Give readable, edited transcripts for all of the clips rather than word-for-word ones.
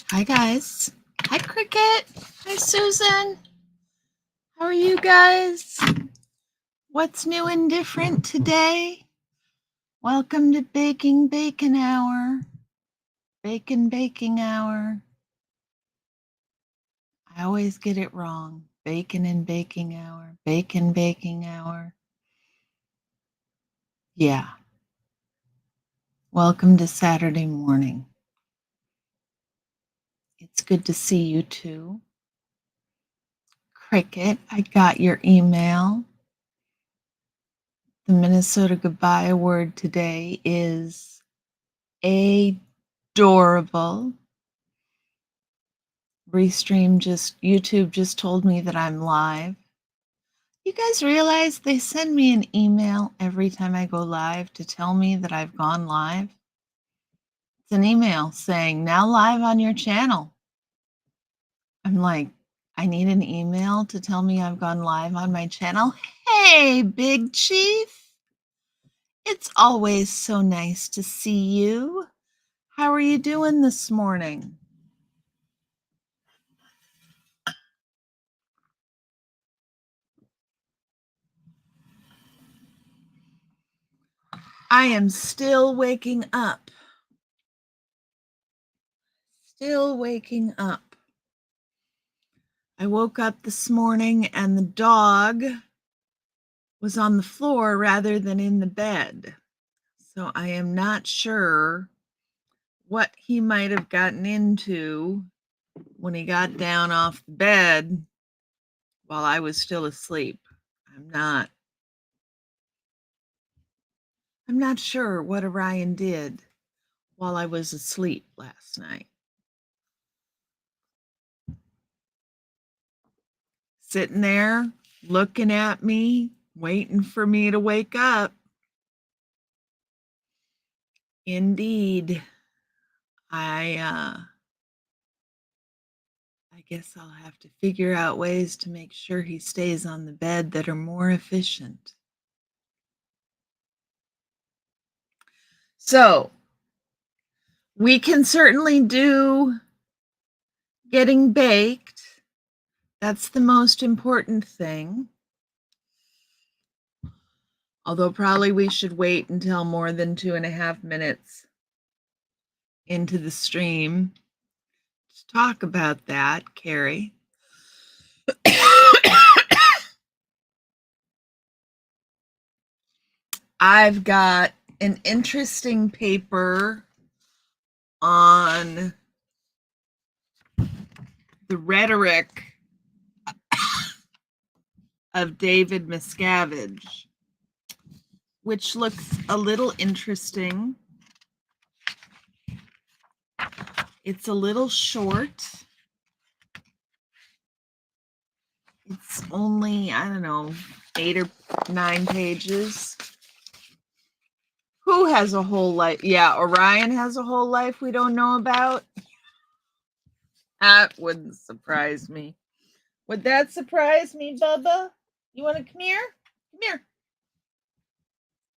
Hi, guys. Hi, Cricket. Hi, Susan. How are you guys? What's new and different today? Welcome to Baking Bacon Hour. Baking Hour. I always get it wrong. Bacon and Baking Hour. Baking Hour. Yeah. Welcome to Saturday morning. It's good to see you too. Cricket, I got your email. The Minnesota goodbye word today is adorable. YouTube just told me that I'm live. You guys realize they send me an email every time I go live to tell me that I've gone live? It's an email saying, now live on your channel. I'm like, I need an email to tell me I've gone live on my channel? Hey, Big Chief. It's always so nice to see you. How are you doing this morning? I am still waking up. Still waking up. I woke up this morning and the dog was on the floor rather than in the bed. So I am not sure what he might have gotten into when he got down off the bed while I was still asleep. I'm not sure what Orion did while I was asleep last night. Sitting there looking at me, waiting for me to wake up. Indeed. I guess I'll have to figure out ways to make sure he stays on the bed that are more efficient. So we can certainly do getting baked. That's the most important thing. Although probably we should wait until more than 2.5 minutes into the stream to talk about that, Carrie. I've got an interesting paper on the rhetoric of David Miscavige, which looks a little interesting. It's a little short. It's only, 8 or 9 pages. Who has a whole life? Yeah, Orion has a whole life we don't know about. That wouldn't surprise me. Would that surprise me, Bubba? You want to come here? Come here.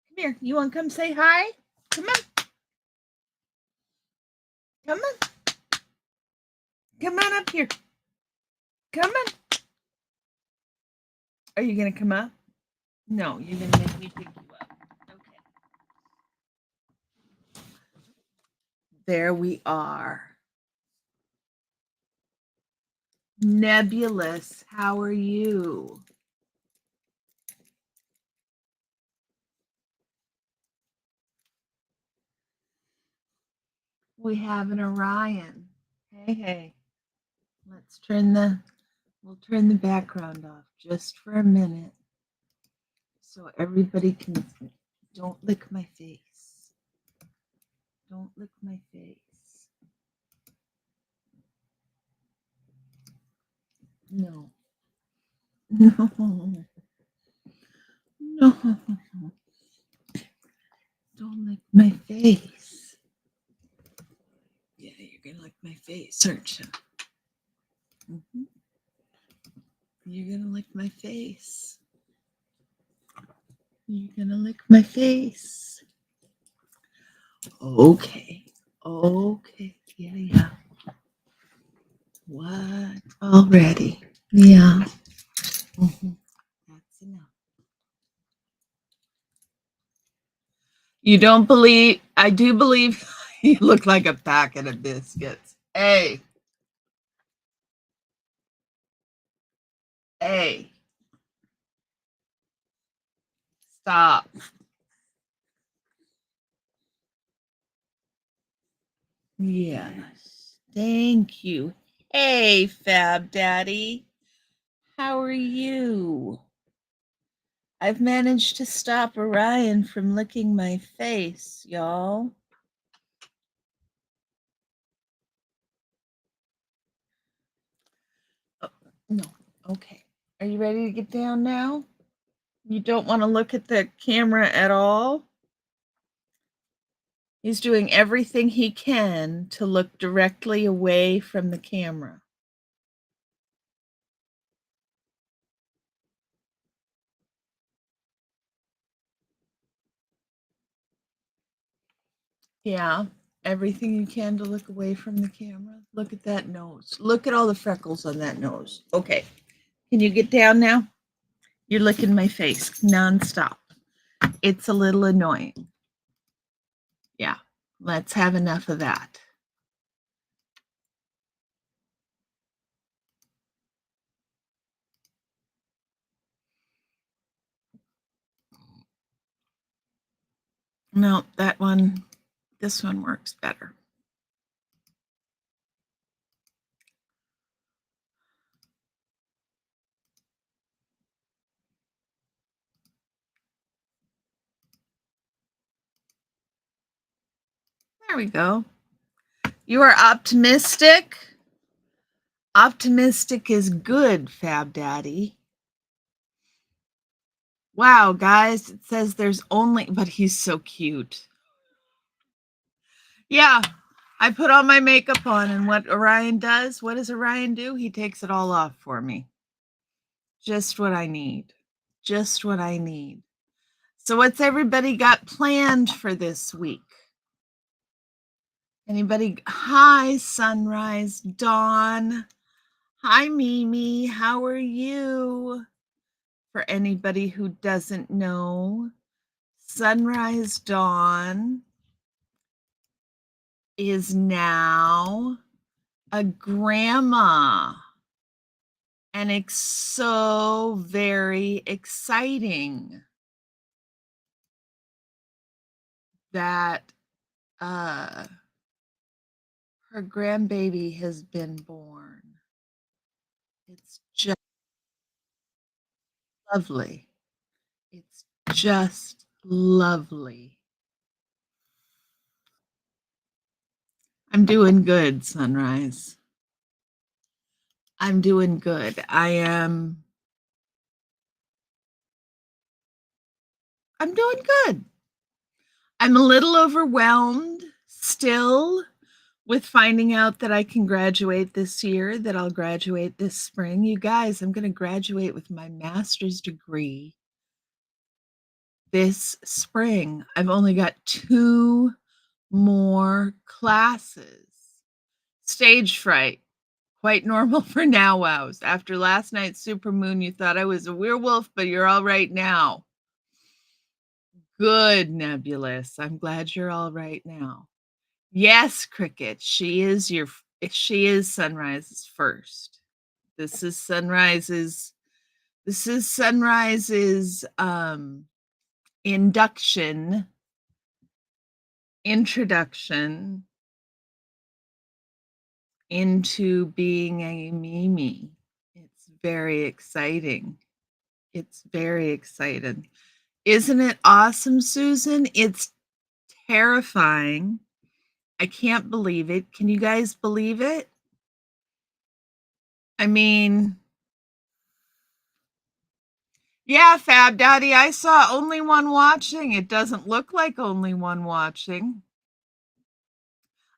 Come here. You want to come say hi? Come on. Come on. Come on up here. Come on. Are you going to come up? No, you're going to make me pick you up. Okay. There we are. Nebulous, how are you? We have an Orion. Hey. We'll turn the background off just for a minute so everybody can, don't lick my face. Don't lick my face. No. No. No. Don't lick my face. Yeah, you're going to lick my face, aren't you? Mm-hmm. You're going to lick my face. You're going to lick my face. Okay. Yeah. What? Already? Yeah. Mhm. That's enough. You don't believe, I do believe you look like a packet of biscuits. Hey, hey, stop. Yes. Thank you. Hey, Fab Daddy. How are you? I've managed to stop Orion from licking my face, y'all. Oh, no. Okay. Are you ready to get down now? You don't want to look at the camera at all? He's doing everything he can to look directly away from the camera. Yeah, everything you can to look away from the camera. Look at that nose. Look at all the freckles on that nose. Okay. Can you get down now? You're licking my face nonstop. It's a little annoying. Yeah, let's have enough of that. No, that one, this one works better. There we go. You are optimistic. Optimistic is good, Fab Daddy. Wow, guys, it says there's only, but he's so cute. Yeah, I put all my makeup on, and what Orion does, what does Orion do? He takes it all off for me. Just what I need. Just what I need. So, what's everybody got planned for this week? Anybody? Hi, Sunrise Dawn. Hi, Mimi. How are you? For anybody who doesn't know, Sunrise Dawn is now a grandma. And it's so very exciting that her grandbaby has been born. It's just lovely. It's just lovely. I'm doing good, Sunrise. I'm doing good. I'm doing good. I'm a little overwhelmed still with finding out that I can graduate this year, that I'll graduate this spring. You guys, I'm going to graduate with my master's degree this spring. I've only got 2 more classes. Stage fright, quite normal for now wows. After last night's supermoon, you thought I was a werewolf, but you're all right now. Good, Nebulous. I'm glad you're all right now. Yes, Cricket. She is Sunrise's first. This is Sunrise's introduction into being a Mimi. It's very exciting. It's very exciting. Isn't it awesome, Susan? It's terrifying. I can't believe it. Can you guys believe it? I mean, yeah, Fab Daddy, I saw only one watching. It doesn't look like only one watching.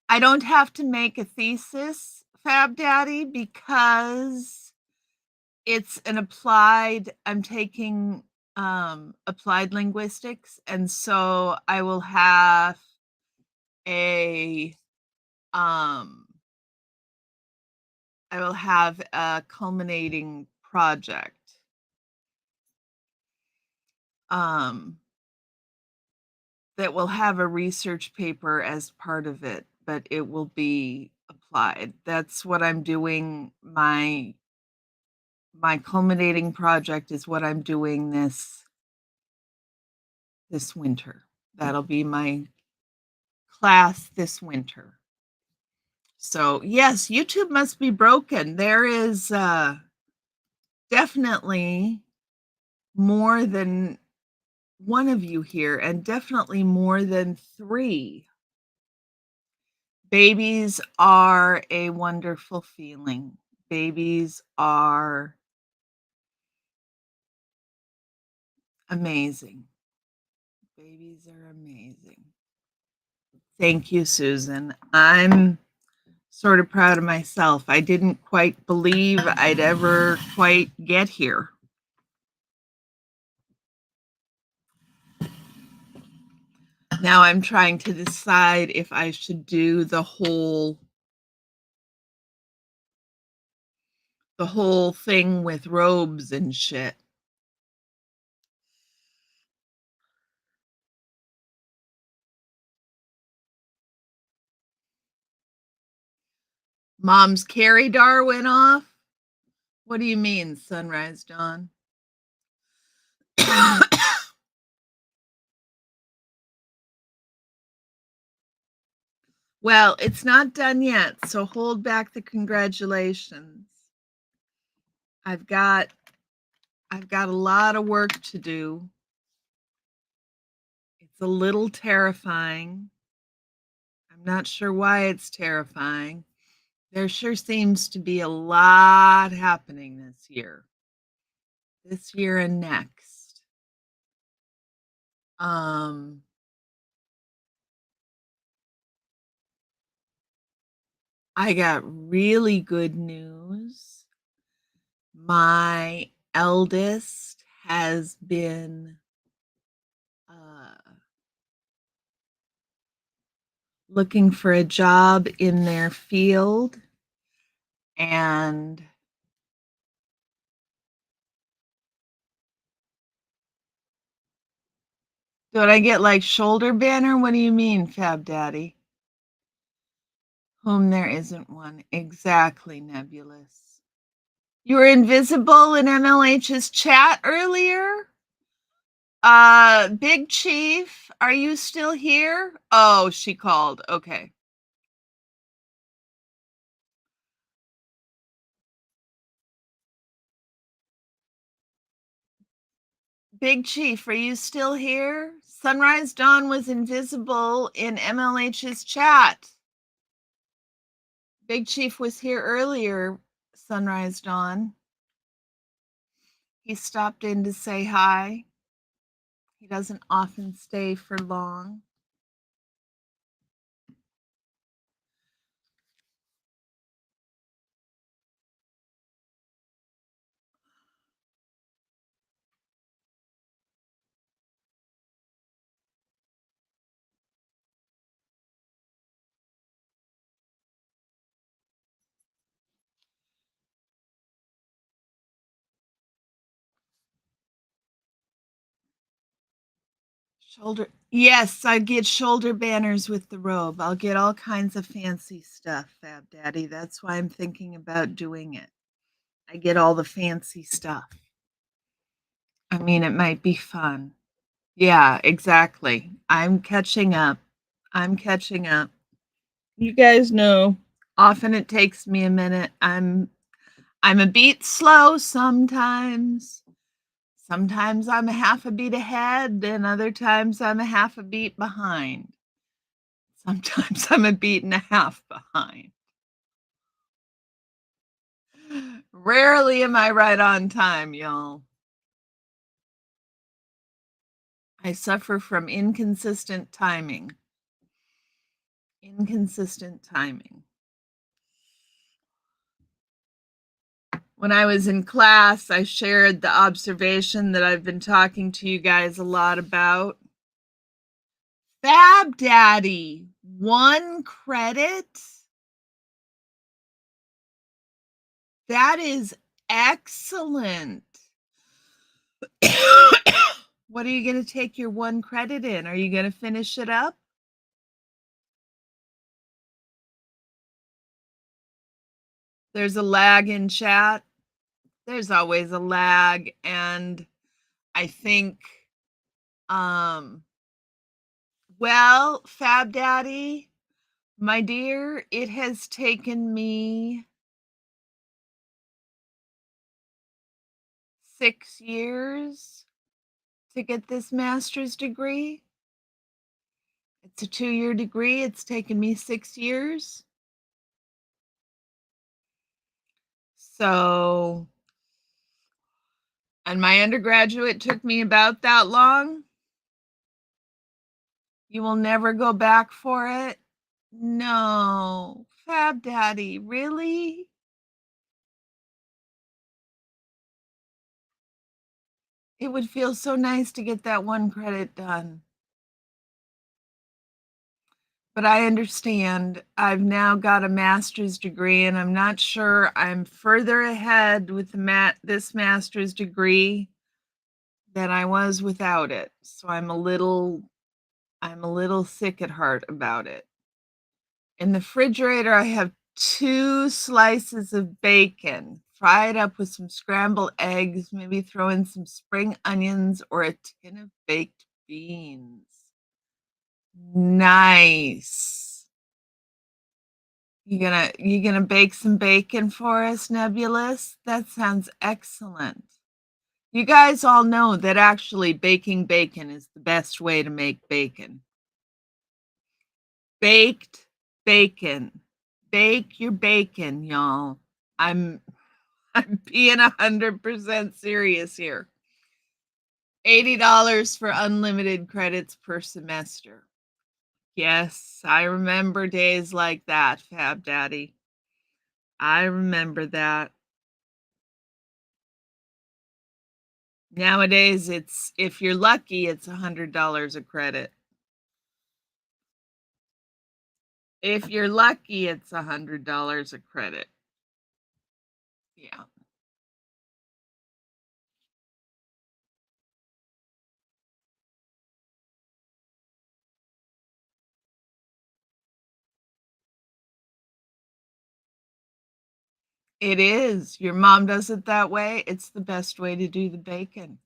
I don't have to make a thesis, Fab Daddy, because it's an I'm taking applied linguistics, and so I will have a I will have a culminating project. Um, that will have a research paper as part of it, but it will be applied. That's what I'm doing. My culminating project is what I'm doing this winter. That'll be my class this winter. So, yes, YouTube must be broken. There is definitely more than one of you here, and definitely more than three. Babies are a wonderful feeling. Babies are amazing. Babies are amazing. Thank you, Susan. I'm sort of proud of myself. I didn't quite believe I'd ever quite get here. Now I'm trying to decide if I should do the whole thing with robes and shit. Mom's Carrie Dar went off? What do you mean, Sunrise Dawn? Well, it's not done yet, so hold back the congratulations. I've got a lot of work to do. It's a little terrifying. I'm not sure why it's terrifying. There sure seems to be a lot happening this year and next. I got really good news. My eldest has been looking for a job in their field, and did I get like shoulder banner? What do you mean, Fab Daddy? Whom there isn't one. Exactly, Nebulous. You were invisible in MLH's chat earlier? Big Chief, are you still here? Oh, she called. Okay. Big Chief, are you still here? Sunrise Dawn was invisible in MLH's chat. Big Chief was here earlier, Sunrise Dawn. He stopped in to say hi. He doesn't often stay for long. Yes, I get shoulder banners with the robe. I'll get all kinds of fancy stuff, Fab Daddy. That's why I'm thinking about doing it. I get all the fancy stuff. I mean, it might be fun. Yeah, exactly. I'm catching up. You guys know, often it takes me a minute. I'm a beat slow sometimes. Sometimes I'm a half a beat ahead, and other times I'm a half a beat behind. Sometimes I'm a beat and a half behind. Rarely am I right on time, y'all. I suffer from inconsistent timing. Inconsistent timing. When I was in class, I shared the observation that I've been talking to you guys a lot about. Fab Daddy, 1 credit? That is excellent. What are you gonna take your 1 credit in? Are you gonna finish it up? There's a lag in chat. There's always a lag, and I think, um well, Fab Daddy, my dear, it has taken me 6 years to get this master's degree. It's a 2-year degree, it's taken me 6 years. So and my undergraduate took me about that long. You will never go back for it? No. Fab Daddy, really? It would feel so nice to get that 1 credit done. But I understand. I've now got a master's degree, and I'm not sure I'm further ahead with this master's degree than I was without it. So I'm a little sick at heart about it. In the refrigerator, I have 2 slices of bacon, fry it up with some scrambled eggs, maybe throw in some spring onions or a tin of baked beans. Nice. You gonna bake some bacon for us, Nebulous? That sounds excellent. You guys all know that actually baking bacon is the best way to make bacon. Baked bacon. Bake your bacon, y'all. I'm I'm being 100% serious here. $80 for unlimited credits per semester. Yes, I remember days like that, Fab Daddy. I remember that. Nowadays, it's if you're lucky, it's $100 a credit. If you're lucky, it's $100 a credit. Yeah. It is. Your mom does it that way. It's the best way to do the bacon.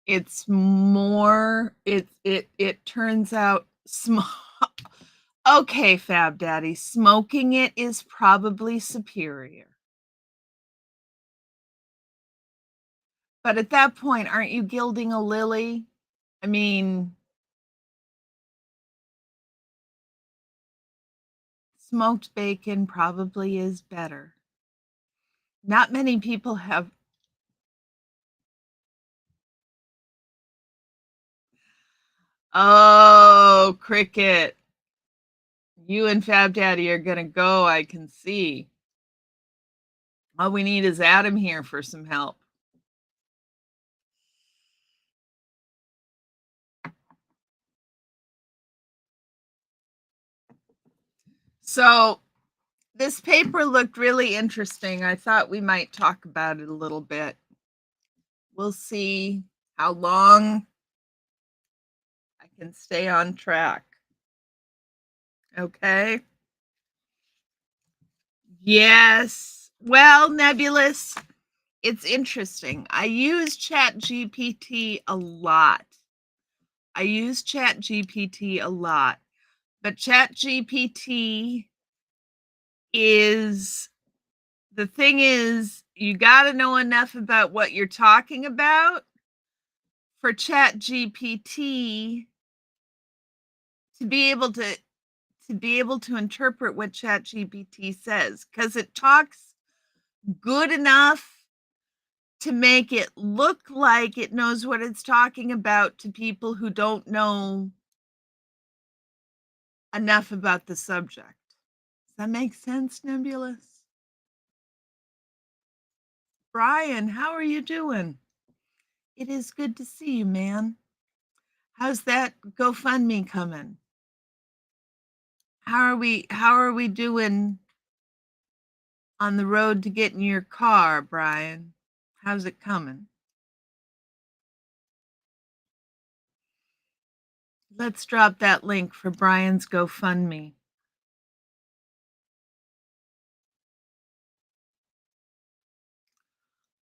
It's more it turns out okay, Fab Daddy, smoking it is probably superior. But at that point, aren't you gilding a lily? I mean, smoked bacon probably is better. Not many people have Oh, Cricket. You and Fab Daddy are gonna go, I can see. All we need is Adam here for some help. So, this paper looked really interesting. I thought we might talk about it a little bit. We'll see how long I can stay on track. Okay? Yes. Well, Nebulous, it's interesting. I use ChatGPT a lot. But ChatGPT is the thing is you got to know enough about what you're talking about for ChatGPT to be able to interpret what ChatGPT says cuz it talks good enough to make it look like it knows what it's talking about to people who don't know enough about the subject. Does that make sense, Nebulous? Brian, how are you doing? It is good to see you, man. How's that GoFundMe coming? How are we doing on the road to get in your car, Brian? How's it coming? Let's drop that link for Brian's GoFundMe.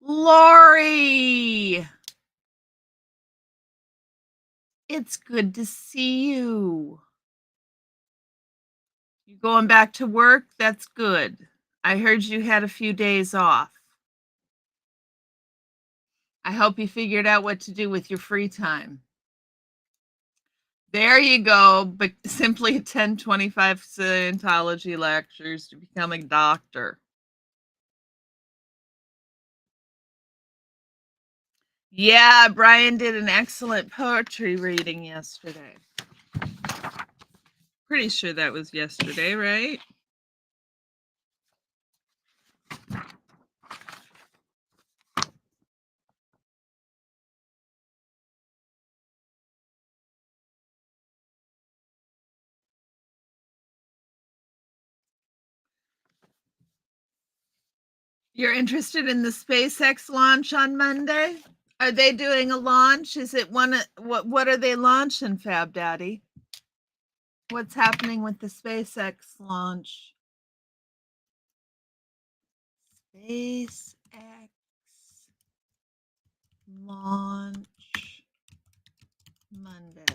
Lori! It's good to see you. You going back to work? That's good. I heard you had a few days off. I hope you figured out what to do with your free time. There you go, but simply attend 25 Scientology lectures to become a doctor. Yeah, Brian did an excellent poetry reading yesterday. Pretty sure that was yesterday, right? You're interested in the SpaceX launch on Monday? Are they doing a launch? Is it one? What are they launching, Fab Daddy? What's happening with the SpaceX launch? SpaceX launch Monday.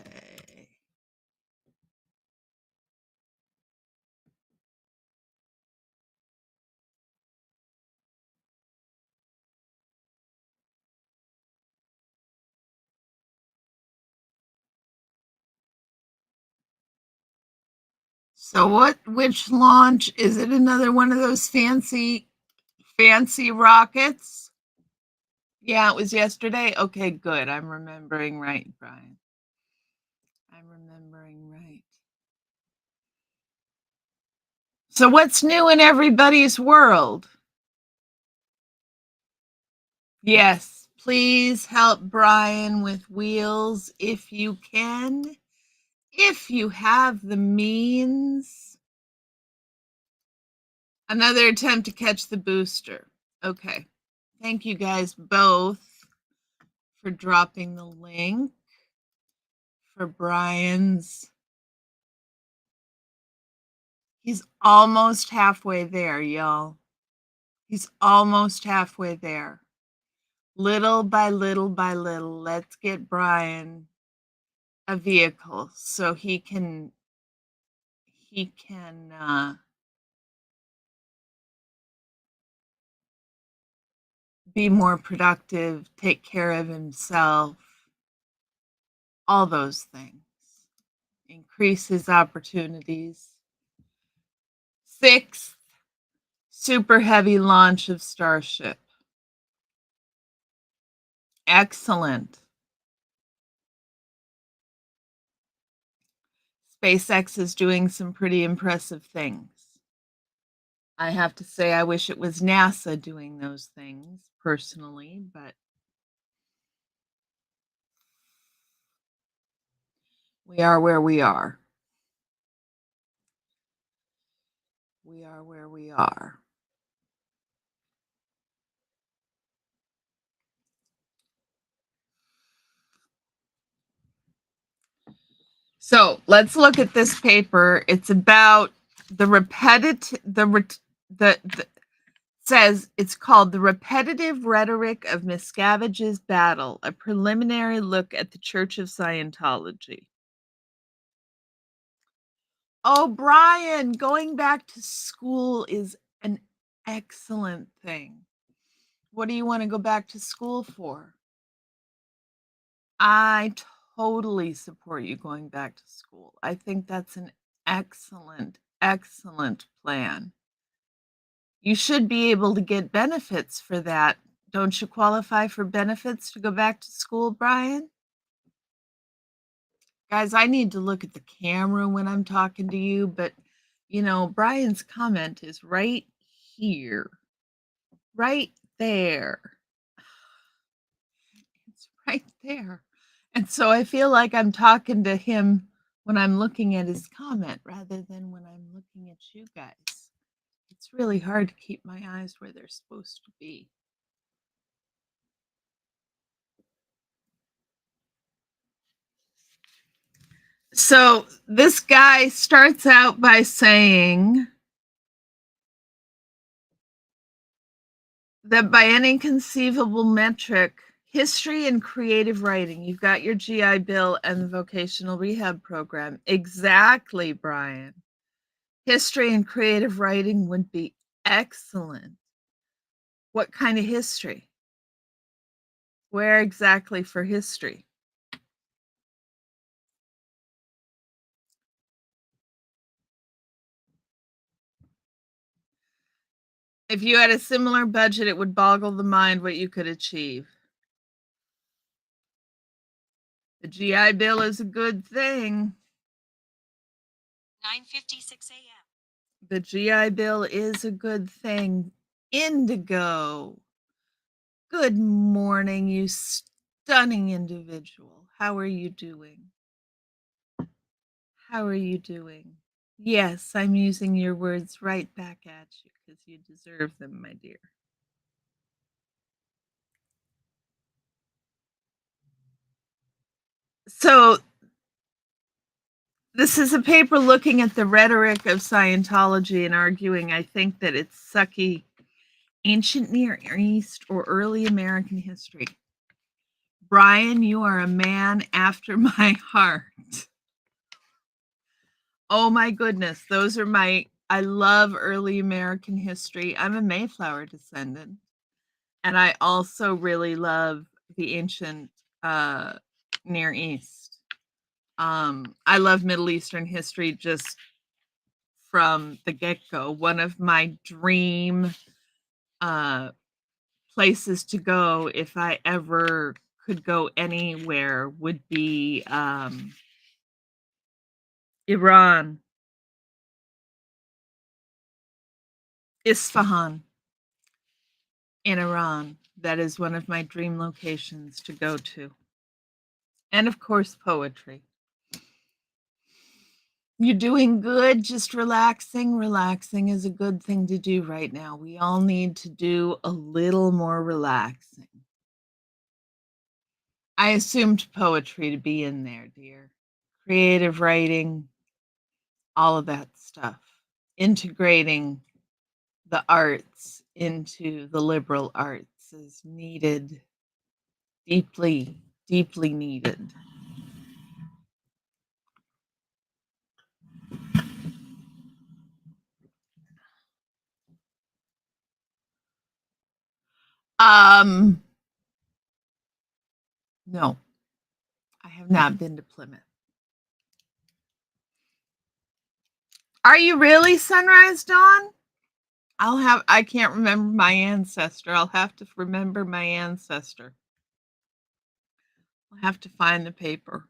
So which launch? Is it another one of those fancy rockets? Yeah, it was yesterday. Okay, good. I'm remembering right, Brian. I'm remembering right. So what's new in everybody's world? Yes, please help Brian with wheels if you can. If you have the means. Another attempt to catch the booster. Okay. Thank you guys both for dropping the link for Brian's. He's almost halfway there, y'all. He's almost halfway there. Little by little by little, let's get Brian a vehicle so he can be more productive, take care of himself, all those things. Increase his opportunities. 6th, super heavy launch of Starship. Excellent. SpaceX is doing some pretty impressive things. I have to say, I wish it was NASA doing those things personally, but we are where we are. We are where we are. So let's look at this paper. It's about the repetitive, says it's called The Repetitive Rhetoric of Miscavige's Battle, a preliminary look at the Church of Scientology. Oh, Brian, going back to school is an excellent thing. What do you want to go back to school for? I totally support you going back to school. I think that's an excellent, excellent plan. You should be able to get benefits for that. Don't you qualify for benefits to go back to school, Brian? Guys, I need to look at the camera when I'm talking to you, but you know, Brian's comment is right here, right there. It's right there. And so I feel like I'm talking to him when I'm looking at his comment rather than when I'm looking at you guys. It's really hard to keep my eyes where they're supposed to be. So this guy starts out by saying that by any conceivable metric, history and creative writing, you've got your GI Bill and the vocational rehab program. Exactly, Brian. History and creative writing would be excellent. What kind of history? Where exactly for history? If you had a similar budget, it would boggle the mind what you could achieve. The GI Bill is a good thing. 9:56 a.m. The GI Bill is a good thing. Indigo. Good morning, you stunning individual. How are you doing? How are you doing? Yes, I'm using your words right back at you because you deserve them, my dear. So, this is a paper looking at the rhetoric of Scientology and arguing, I think, that it's sucky ancient Near East or early American history. Brian, you are a man after my heart. Oh my goodness, those are I love early American history. I'm a Mayflower descendant, and I also really love the ancient Near East. I love Middle Eastern history just from the get-go. One of my dream places to go if I ever could go anywhere would be Iran, Isfahan in Iran. That is one of my dream locations to go to. And of course, poetry. You're doing good, just relaxing. Relaxing is a good thing to do right now. We all need to do a little more relaxing. I assumed poetry to be in there, dear. Creative writing, all of that stuff. Integrating the arts into the liberal arts is needed, deeply, deeply needed. Um, no, I have not been to Plymouth. Are you really Sunrise Dawn? I can't remember my ancestor. I'll have to remember my ancestor. I'll have to find the paper.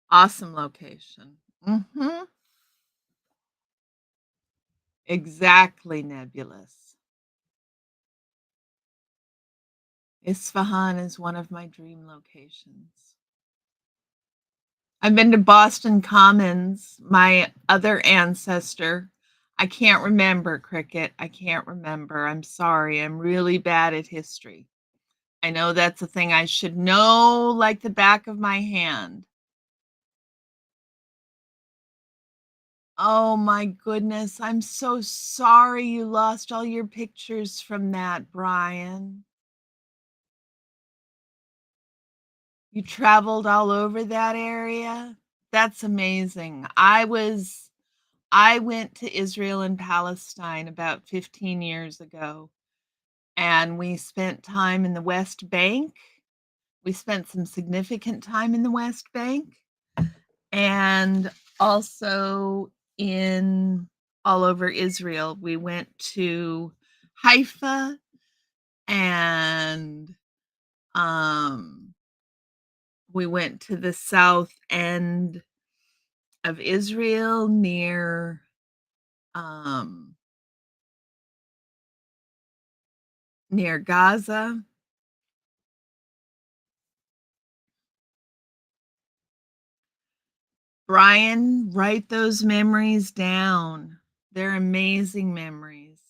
Awesome location. Mm-hmm. Exactly nebulous. Isfahan is one of my dream locations. I've been to Boston Commons, my other ancestor. I can't remember, Cricket. I can't remember. I'm sorry. I'm really bad at history. I know that's a thing I should know like the back of my hand. Oh my goodness. I'm so sorry you lost all your pictures from that, Brian. You traveled all over that area? That's amazing. I went to Israel and Palestine about 15 years ago, and we spent time in the West Bank. We spent some significant time in the West Bank and also in all over Israel. We went to Haifa and we went to the south end of Israel um, near Gaza. Brian, write those memories down. They're amazing memories.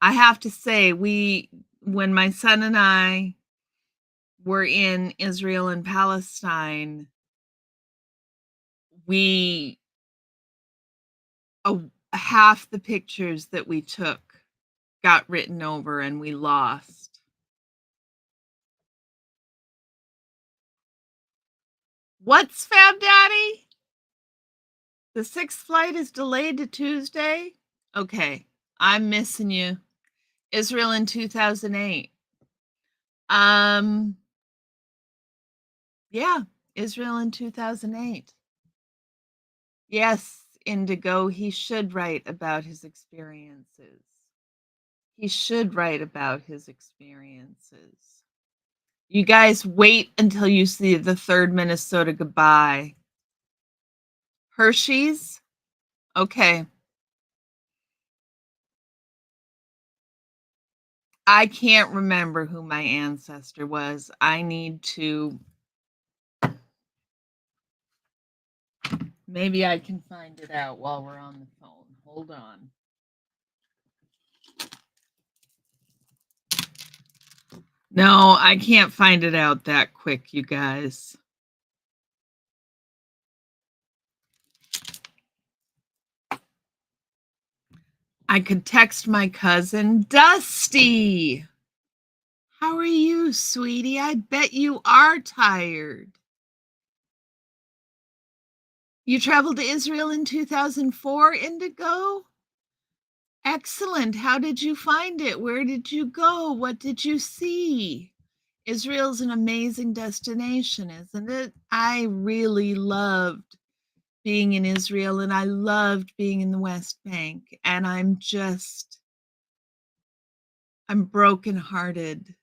I have to say, when my son and I were in Israel and Palestine, we uh, half the pictures that we took got written over and we lost. What's Fab Daddy? The sixth flight is delayed to Tuesday? Okay, I'm missing you. Israel in 2008. Um, yeah, Israel in 2008. Yes, Indigo, he should write about his experiences. He should write about his experiences. You guys wait until you see the third Minnesota goodbye. Hershey's? Okay. I can't remember who my ancestor was. I need to maybe I can find it out while we're on the phone. Hold on. No, I can't find it out that quick, you guys. I could text my cousin, Dusty. How are you, sweetie? I bet you are tired. You traveled to Israel in 2004, Indigo? Excellent. How did you find it? Where did you go? What did you see? Israel's an amazing destination, isn't it? I really loved being in Israel and I loved being in the West Bank. And I'm brokenhearted.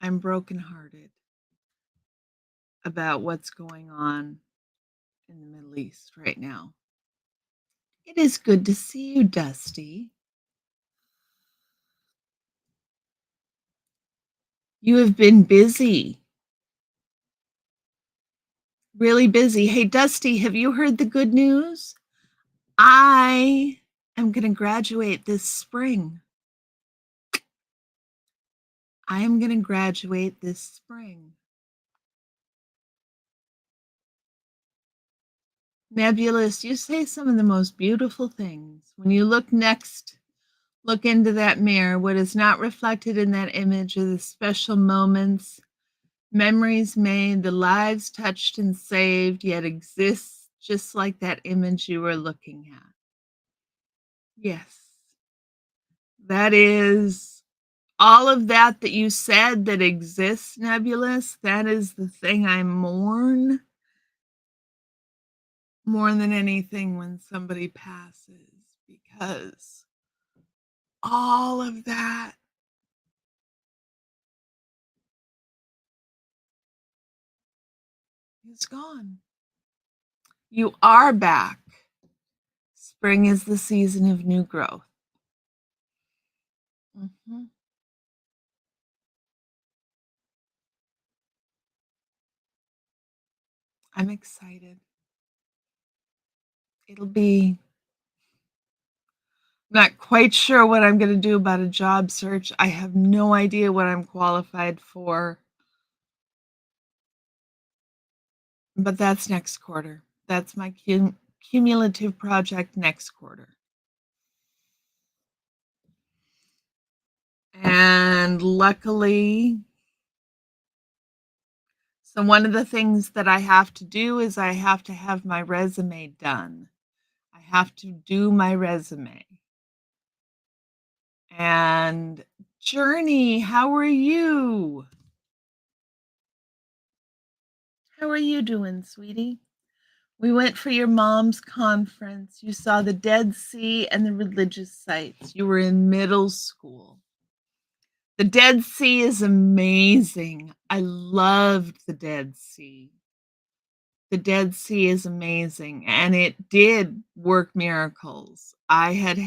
I'm brokenhearted about what's going on in the Middle East right now. It is good to see you, Dusty. You have been busy, really busy. Hey, Dusty, have you heard the good news? I am going to graduate this spring. I am going to graduate this spring. Nebulous, you say some of the most beautiful things. When you look into that mirror, what is not reflected in that image are the special moments, memories made, the lives touched and saved, yet exists just like that image you were looking at. Yes, that is all of that you said that exists, Nebulous. That is the thing I mourn more than anything when somebody passes, because all of that is gone. You are back. Spring is the season of new growth. Mhm. I'm excited. It'll be not quite sure what I'm going to do about a job search. I have no idea what I'm qualified for. But that's next quarter. That's my cumulative project next quarter. And luckily, so one of the things that I have to do is I have to have my resume done. I have to do my resume. And Journey, how are you? How are you doing, sweetie? We went for your mom's conference. You saw the Dead Sea and the religious sites. You were in middle school. The Dead Sea is amazing. I loved the Dead Sea. The Dead Sea is amazing, and it did work miracles. I had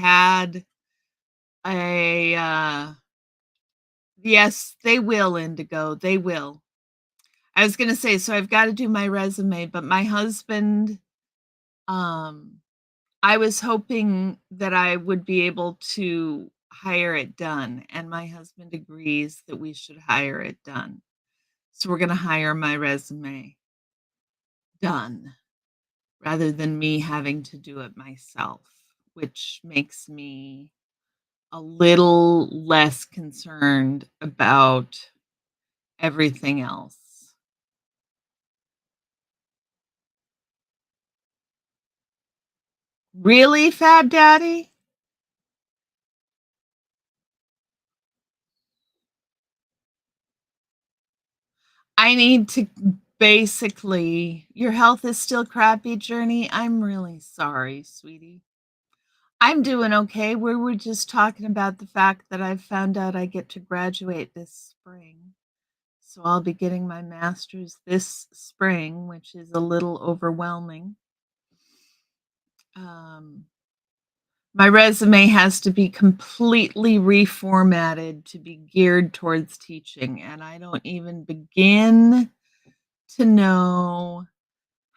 yes, they will, Indigo, they will. I was gonna say, so I've got to do my resume, but my husband, I was hoping that I would be able to hire it done, and my husband agrees that we should hire it done. So we're gonna hire my resume done rather than me having to do it myself, which makes me a little less concerned about everything else. Really, Fab Daddy? I need to basically your health is still crappy, Journey? I'm really sorry, sweetie. I'm doing okay. We were just talking about the fact that I've found out I get to graduate this spring. So I'll be getting my master's this spring, which is a little overwhelming. Um, my resume has to be completely reformatted to be geared towards teaching, and I don't even begin to know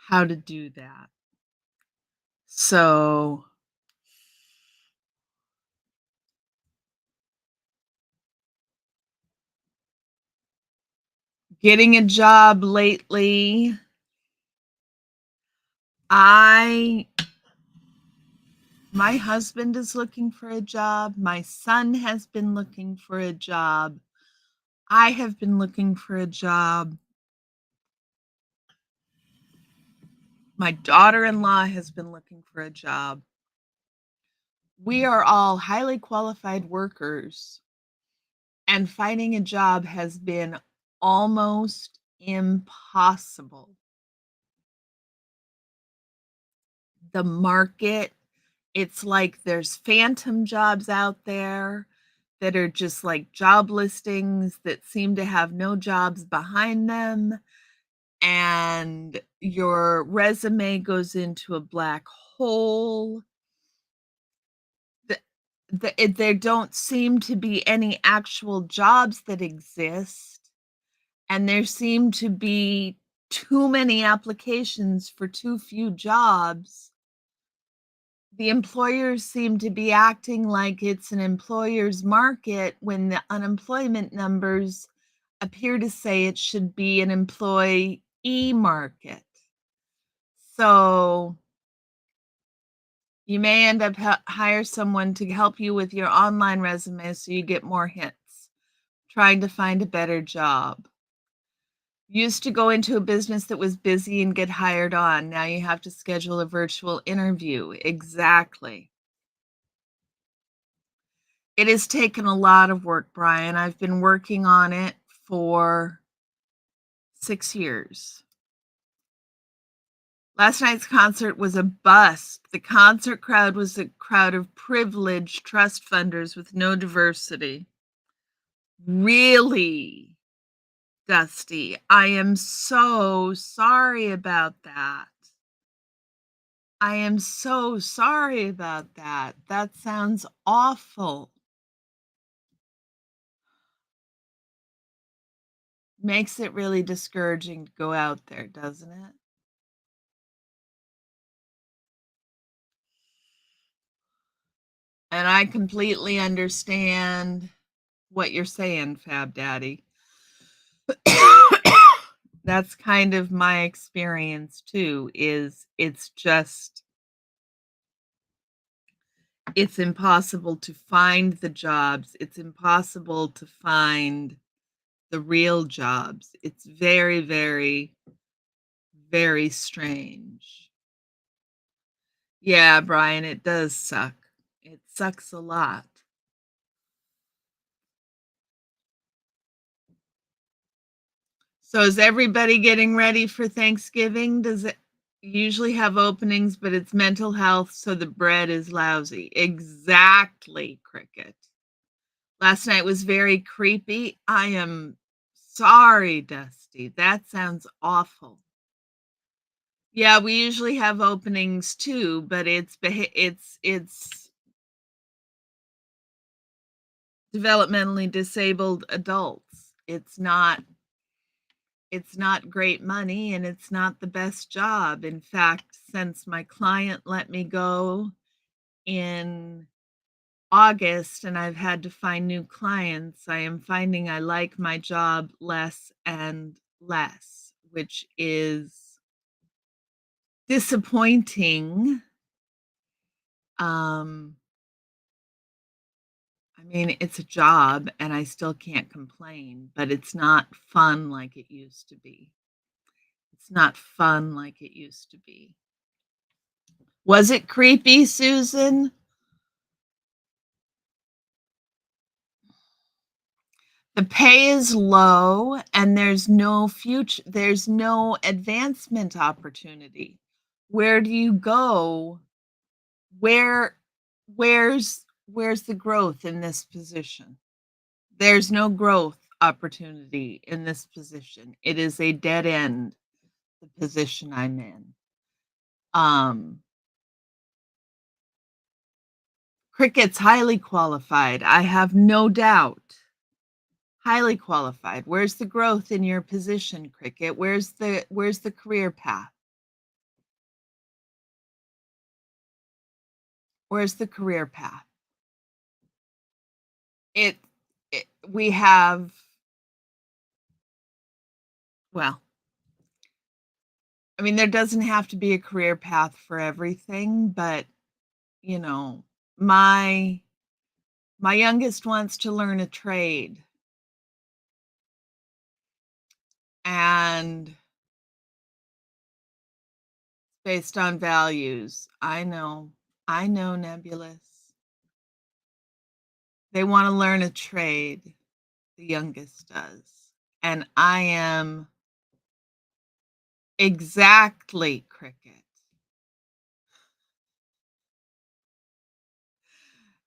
how to do that. So, getting a job lately, I my husband is looking for a job. My son has been looking for a job. I have been looking for a job. My daughter-in-law has been looking for a job. We are all highly qualified workers, and finding a job has been almost impossible. The market, it's like there's phantom jobs out there that are just like job listings that seem to have no jobs behind them, and your resume goes into a black hole. The there don't seem to be any actual jobs that exist, and there seem to be too many applications for too few jobs. The employers seem to be acting like it's an employer's market when the unemployment numbers appear to say it should be an employee market. So you may end up hire someone to help you with your online resume so you get more hits, trying to find a better job. Used to go into a business that was busy and get hired on. Now you have to schedule a virtual interview. Exactly. It has taken a lot of work, Brian. I've been working on it for 6 years. Last night's concert was a bust. The concert crowd was a crowd of privileged trust funders with no diversity. Really, Dusty, I am so sorry about that. I am so sorry about that. That sounds awful. Makes it really discouraging to go out there, doesn't it? And I completely understand what you're saying, Fab Daddy. That's kind of my experience too, is it's impossible to find the jobs. It's impossible to find the real jobs. It's very, very, very strange. Yeah, Brian, it does suck. It sucks a lot. So is everybody getting ready for Thanksgiving? Does it usually have openings, but it's mental health, so the bread is lousy? Exactly, Cricket. Last night was very creepy. I am sorry, Dusty. That sounds awful. Yeah, we usually have openings too, but it's developmentally disabled adults. It's not great money and it's not the best job. In fact, since my client let me go in August and I've had to find new clients, I am finding I like my job less and less, which is disappointing. Um, I mean, it's a job and I still can't complain, but it's not fun like it used to be. It's not fun like it used to be. Was it creepy, Susan? The pay is low and there's no advancement opportunity. Where do you go? Where where's the growth in this position? There's no growth opportunity in this position. It is a dead end, the position I'm in. Um, Cricket's highly qualified. I have no doubt. Highly qualified. Where's the growth in your position, Cricket? Where's the career path? Where's the career path? It, we have, well, I mean, there doesn't have to be a career path for everything, but you know, my my youngest wants to learn a trade and based on values. I know, Nebulous. They want to learn a trade, the youngest does. And I am exactly Cricket.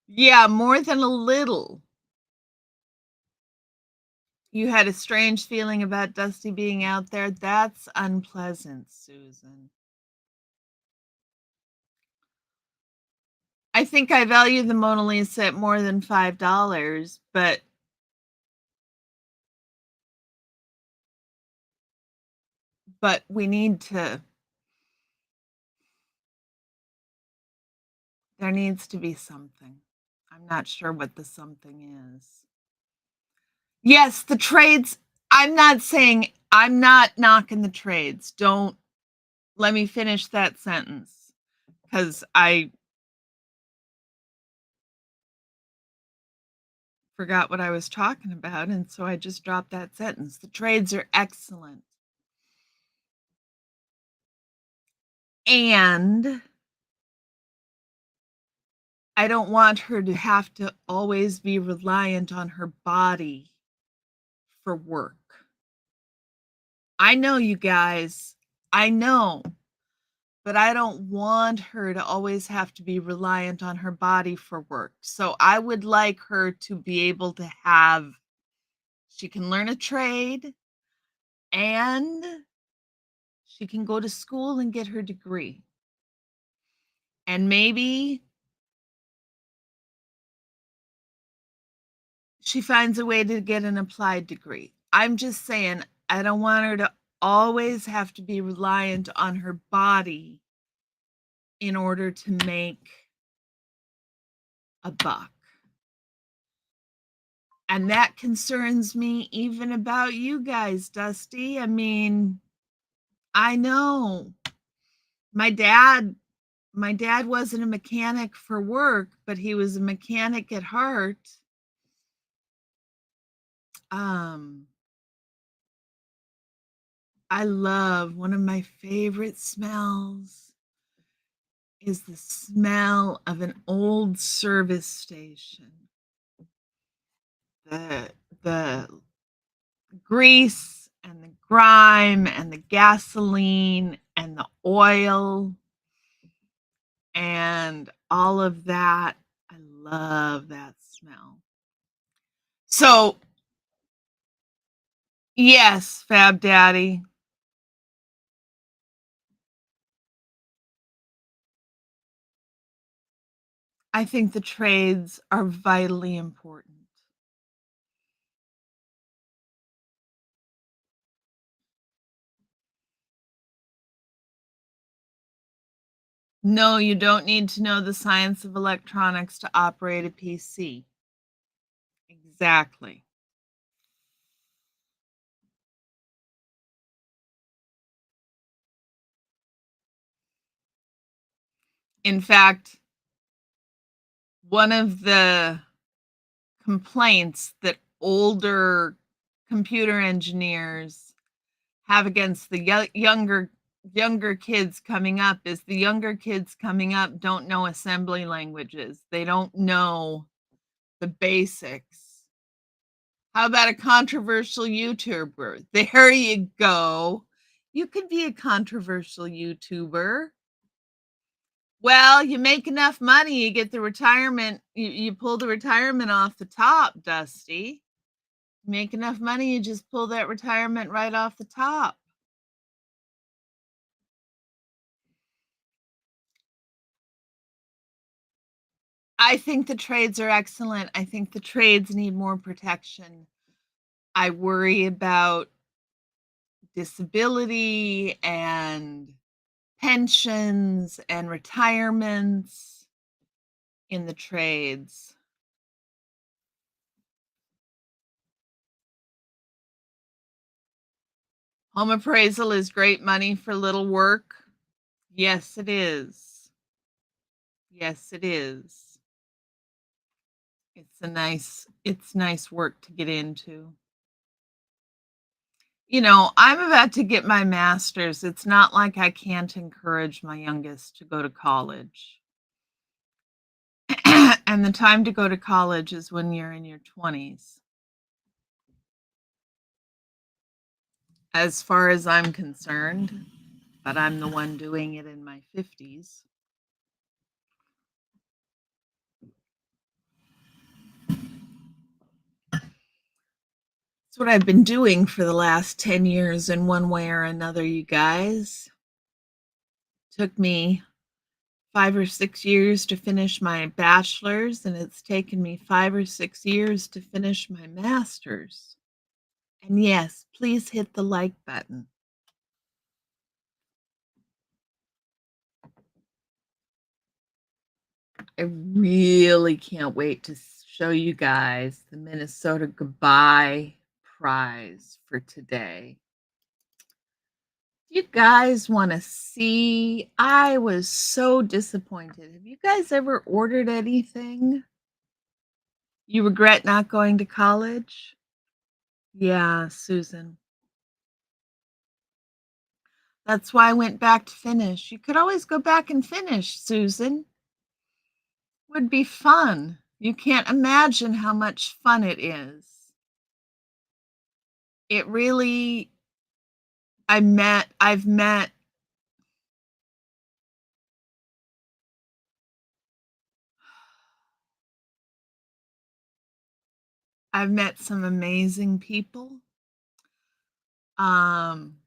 Yeah, more than a little. You had a strange feeling about Dusty being out there. That's unpleasant, Susan. I think I value the Mona Lisa at more than $5, but we need to there needs to be something. I'm not sure what the something is. Yes, the trades. I'm not knocking the trades. Don't let me finish that sentence because I forgot what I was talking about. And so I just dropped that sentence. The trades are excellent. And I don't want her to have to always be reliant on her body for work. I know, you guys. I know. But I don't want her to always have to be reliant on her body for work. So I would like her to be able to have she can learn a trade and she can go to school and get her degree. And maybe she finds a way to get an applied degree. I'm just saying, I don't want her to always have to be reliant on her body in order to make a buck. And that concerns me even about you guys, Dusty. I mean, I know my dad wasn't a mechanic for work, but he was a mechanic at heart. Um, I love one of my favorite smells is the smell of an old service station. The grease and the grime and the gasoline and the oil and all of that. I love that smell. So, yes, Fab Daddy. I think the trades are vitally important. No, you don't need to know the science of electronics to operate a PC. Exactly. In fact, one of the complaints that older computer engineers have against the younger kids coming up is the younger kids coming up don't know assembly languages. They don't know the basics. How about a controversial YouTuber? There you go. You could be a controversial YouTuber. Well, you make enough money, you get the retirement, you pull the retirement off the top, Dusty. Make enough money, you just pull that retirement right off the top. I think the trades are excellent. I think the trades need more protection. I worry about disability and pensions and retirements in the trades. Home appraisal is great money for little work. Yes, it is. Yes, it is. It's nice work to get into. You know, I'm about to get my master's. It's not like I can't encourage my youngest to go to college. And the time to go to college is when you're in your 20s. As far as I'm concerned, but I'm the one doing it in my 50s. It's what I've been doing for the last 10 years in one way or another, you guys. Took me 5 or 6 years to finish my bachelor's, and it's taken me 5 or 6 years to finish my master's. And yes, please hit the like button. I really can't wait to show you guys the Minnesota Goodbye prize for today. You guys want to see? I was so disappointed. Have you guys ever ordered anything? You regret not going to college? Yeah, Susan. That's why I went back to finish. You could always go back and finish, Susan. Would be fun. You can't imagine how much fun it is. It really I've met some amazing people. Um,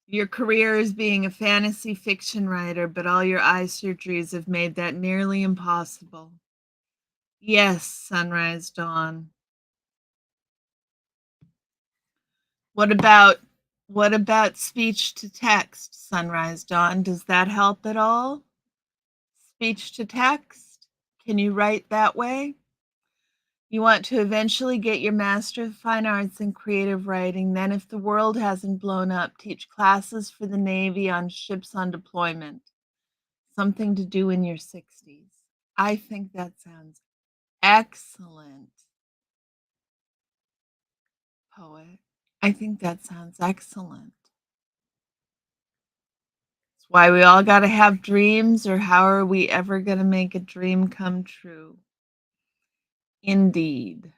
your career is being a fantasy fiction writer, but all your eye surgeries have made that nearly impossible. Yes, Sunrise Dawn. What about what about speech to text, Sunrise Dawn? Does that help at all? Speech to text? Can you write that way? You want to eventually get your Master of Fine Arts in Creative Writing. Then, if the world hasn't blown up, teach classes for the Navy on ships on deployment. Something to do in your 60s. I think that sounds excellent, poet. I think that sounds excellent. It's why we all got to have dreams, or how are we ever going to make a dream come true? Indeed.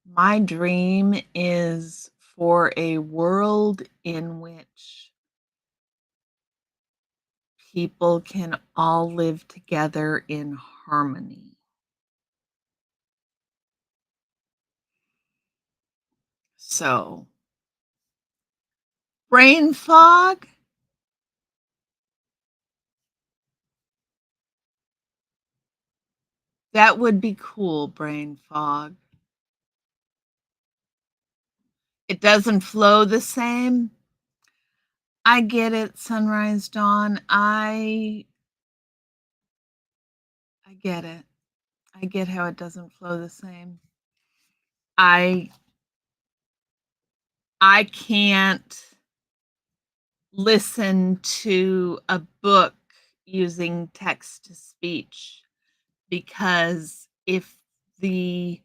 My dream is for a world in which people can all live together in harmony. So, brain fog? That would be cool, brain fog. It doesn't flow the same. I get it, Sunrise Dawn. I get it. I get how it doesn't flow the same. I I can't listen to a book using text to speech because if the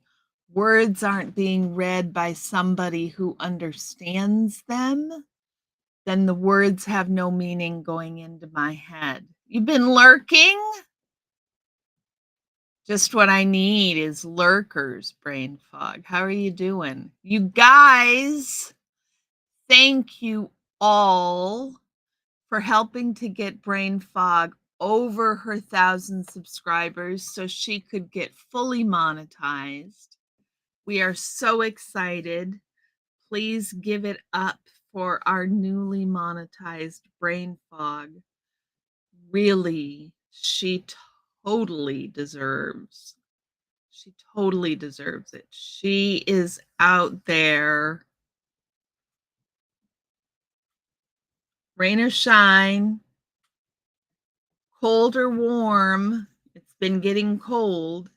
words aren't being read by somebody who understands them, then the words have no meaning going into my head. You've been lurking? Just what I need is lurkers, brain fog. How are you doing? You guys, thank you all for helping to get Brain Fog over her 1,000 subscribers so she could get fully monetized. We are so excited. Please give it up for our newly monetized Brain Fog. Really, she totally deserves. She totally deserves it. She is out there, rain or shine, cold or warm. It's been getting cold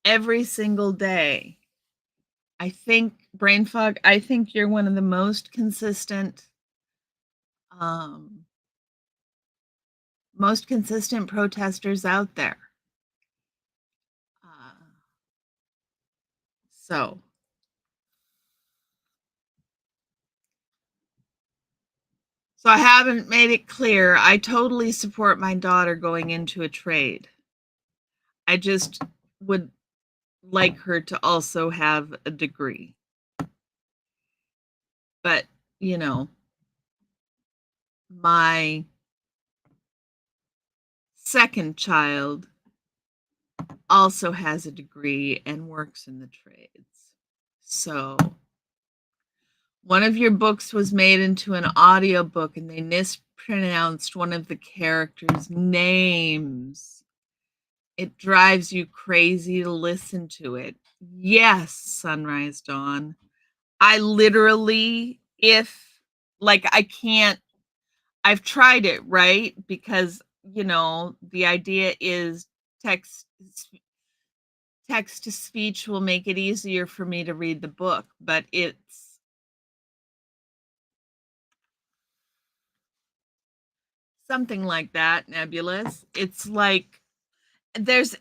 every single day. I think brain fog, I think you're one of the um, most consistent protesters out there. Uh, so, so I haven't made it clear. I totally support my daughter going into a trade. I just would like her to also have a degree. But, you know, my second child also has a degree and works in the trades. So, one of your books was made into an audiobook and they mispronounced one of the characters' names. It drives you crazy to listen to it. Yes, Sunrise Dawn. I literally, I can't, I've tried it, right? Because, the idea is text text to speech will make it easier for me to read the book, but it's something like that, Nebulous. It's like there's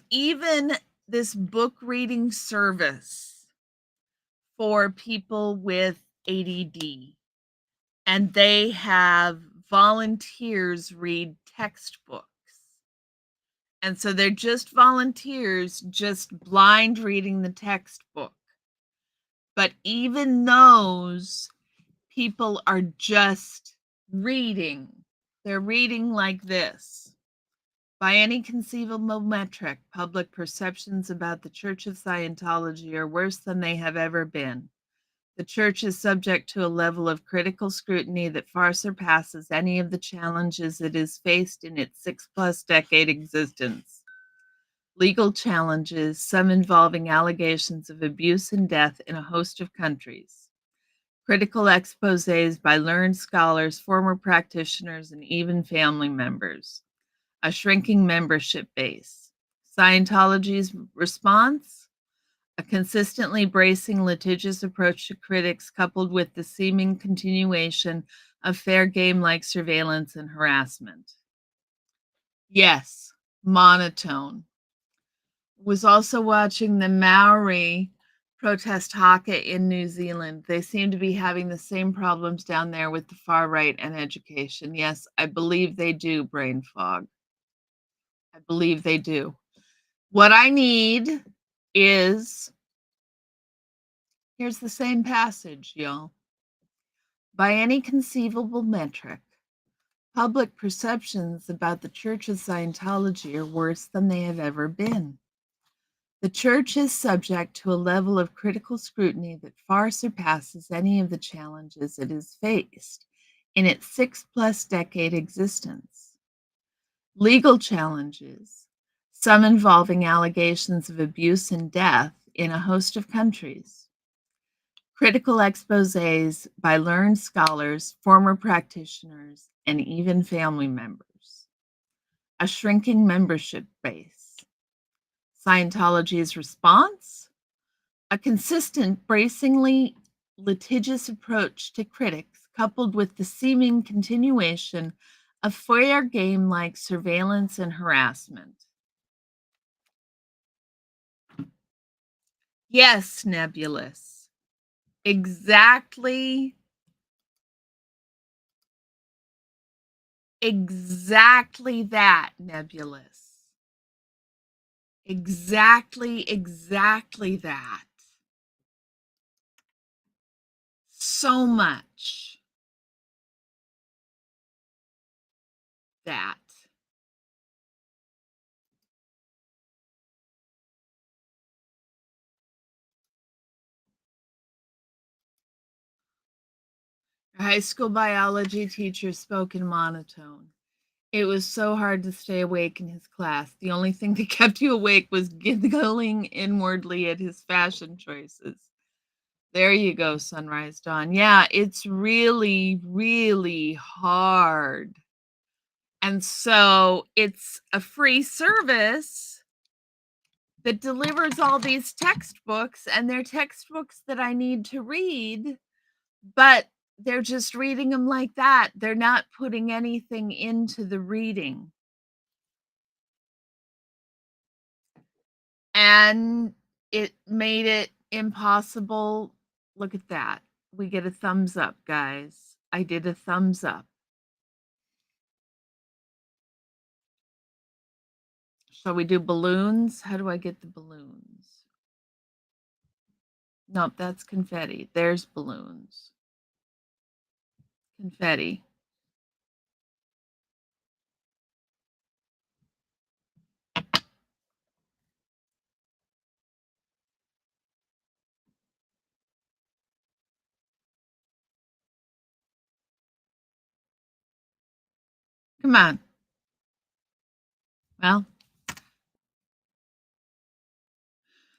even this book reading service for people with ADD, and they have volunteers read textbooks. And so they're just volunteers, just blind reading the textbook. But even those people are just reading. They're reading like this. By any conceivable metric, public perceptions about the Church of Scientology are worse than they have ever been. The Church is subject to a level of critical scrutiny that far surpasses any of the challenges it has faced in its 6+ decade existence. Legal challenges, some involving allegations of abuse and death in a host of countries. Critical exposés by learned scholars, former practitioners, and even family members. A shrinking membership base. Scientology's response? A consistently bracing, litigious approach to critics, coupled with the seeming continuation of fair game-like surveillance and harassment. Yes, monotone. Was also watching the Maori protest haka in New Zealand. They seem to be having the same problems down there with the far right and education. Yes, I believe they do, brain fog. I believe they do. What I need is, here's the same passage, y'all. By any conceivable metric, public perceptions about the Church of Scientology are worse than they have ever been. The Church is subject to a level of critical scrutiny that far surpasses any of the challenges it has faced in its 6+ decade existence. Legal challenges, some involving allegations of abuse and death in a host of countries. Critical exposés by learned scholars, former practitioners, and even family members. A shrinking membership base. Scientology's response? A consistent, bracingly litigious approach to critics, coupled with the seeming continuation of foyer game like surveillance and harassment. Yes, nebulous. Exactly, exactly that, nebulous. Exactly that. So much that. A high school biology teacher spoke in monotone. It was so hard to stay awake in his class. The only thing that kept you awake was giggling inwardly at his fashion choices. There you go, Sunrise Dawn. Yeah, it's really, really hard. And so it's a free service that delivers all these textbooks, and they're textbooks that I need to read, but they're just reading them like that. They're not putting anything into the reading. And it made it impossible. Look at that. We get a thumbs up, guys. I did a thumbs up. Shall we do balloons? How do I get the balloons? Nope, that's confetti. There's balloons. Confetti. Come on. Well,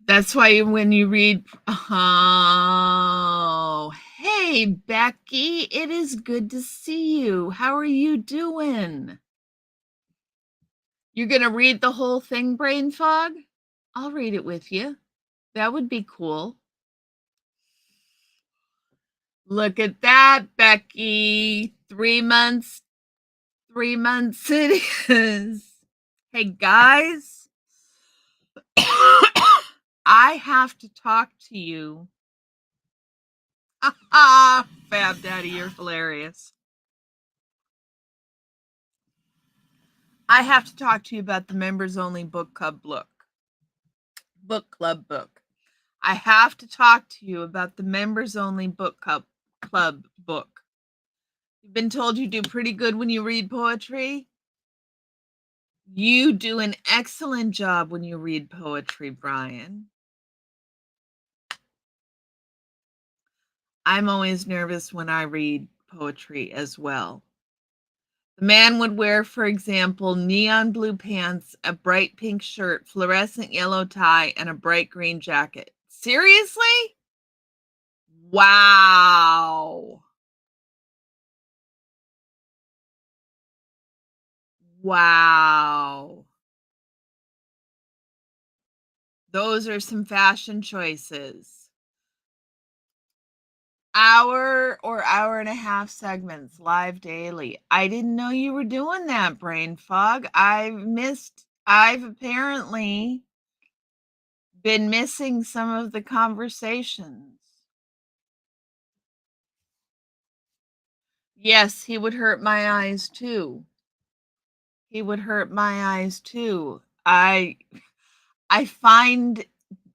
that's why when you read, oh, hey, Becky, it is good to see you. How are you doing? You're going to read the whole thing, Brain Fog? I'll read it with you. That would be cool. Look at that, Becky. 3 months. 3 months it is. Hey, guys. I have to talk to you. Fab Daddy, you're hilarious. I have to talk to you about the members only book club book. I have to talk to you about the members only book club book. You've been told you do pretty good when you read poetry. You do an excellent job when you read poetry, Brian. I'm always nervous when I read poetry as well. The man would wear, for example, neon blue pants, a bright pink shirt, fluorescent yellow tie, and a bright green jacket. Seriously? Wow. Wow. Those are some fashion choices. Hour or hour and a half segments live daily. I didn't know you were doing that, Brain Fog. I've apparently been missing some of the conversations. Yes, he would hurt my eyes too. He would hurt my eyes too. I find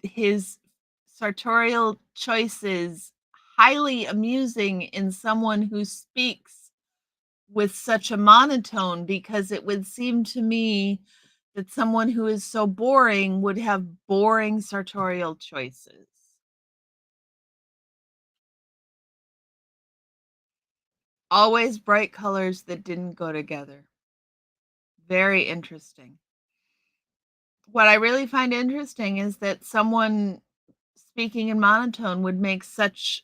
his sartorial choices highly amusing in someone who speaks with such a monotone, because it would seem to me that someone who is so boring would have boring sartorial choices. Always bright colors that didn't go together. Very interesting. What I really find interesting is that someone speaking in monotone would make such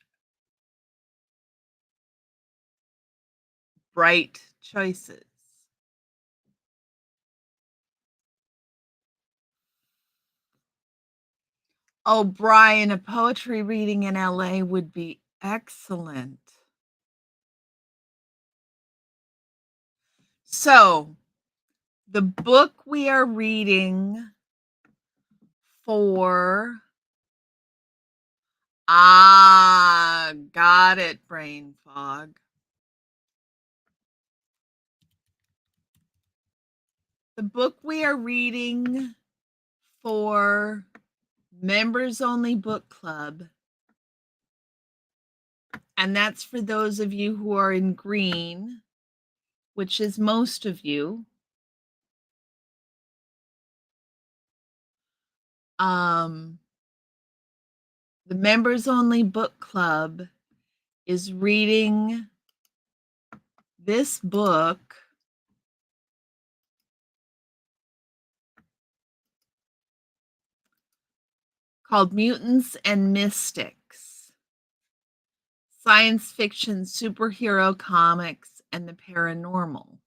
bright choices. Oh, Brian, a poetry reading in LA would be excellent. So, the book we are reading for got it, brain fog. The book we are reading for members only book club, and that's for those of you who are in green, which is most of you. The members only book club is reading this book called Mutants and Mystics: Science Fiction, Superhero Comics, and the Paranormal.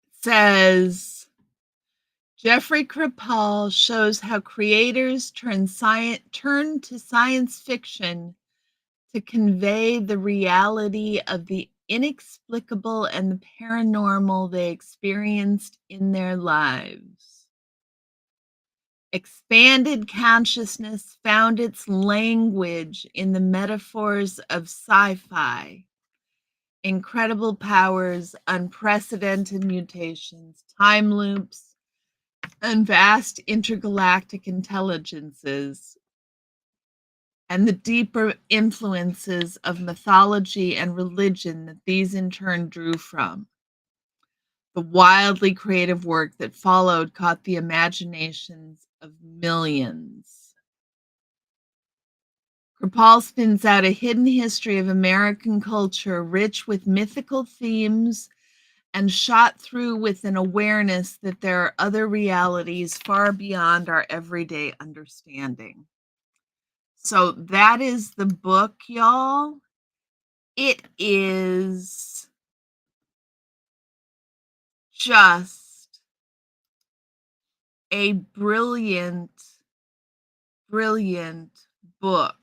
It says Jeffrey Kripal shows how creators turn to science fiction to convey the reality of the inexplicable and the paranormal they experienced in their lives. Expanded consciousness found its language in the metaphors of sci-fi: incredible powers, unprecedented mutations, time loops, and vast intergalactic intelligences, and the deeper influences of mythology and religion that these in turn drew from. The wildly creative work that followed caught the imaginations of millions. Kripal spins out a hidden history of American culture rich with mythical themes and shot through with an awareness that there are other realities far beyond our everyday understanding. So that is the book, y'all. It is just a brilliant, brilliant book.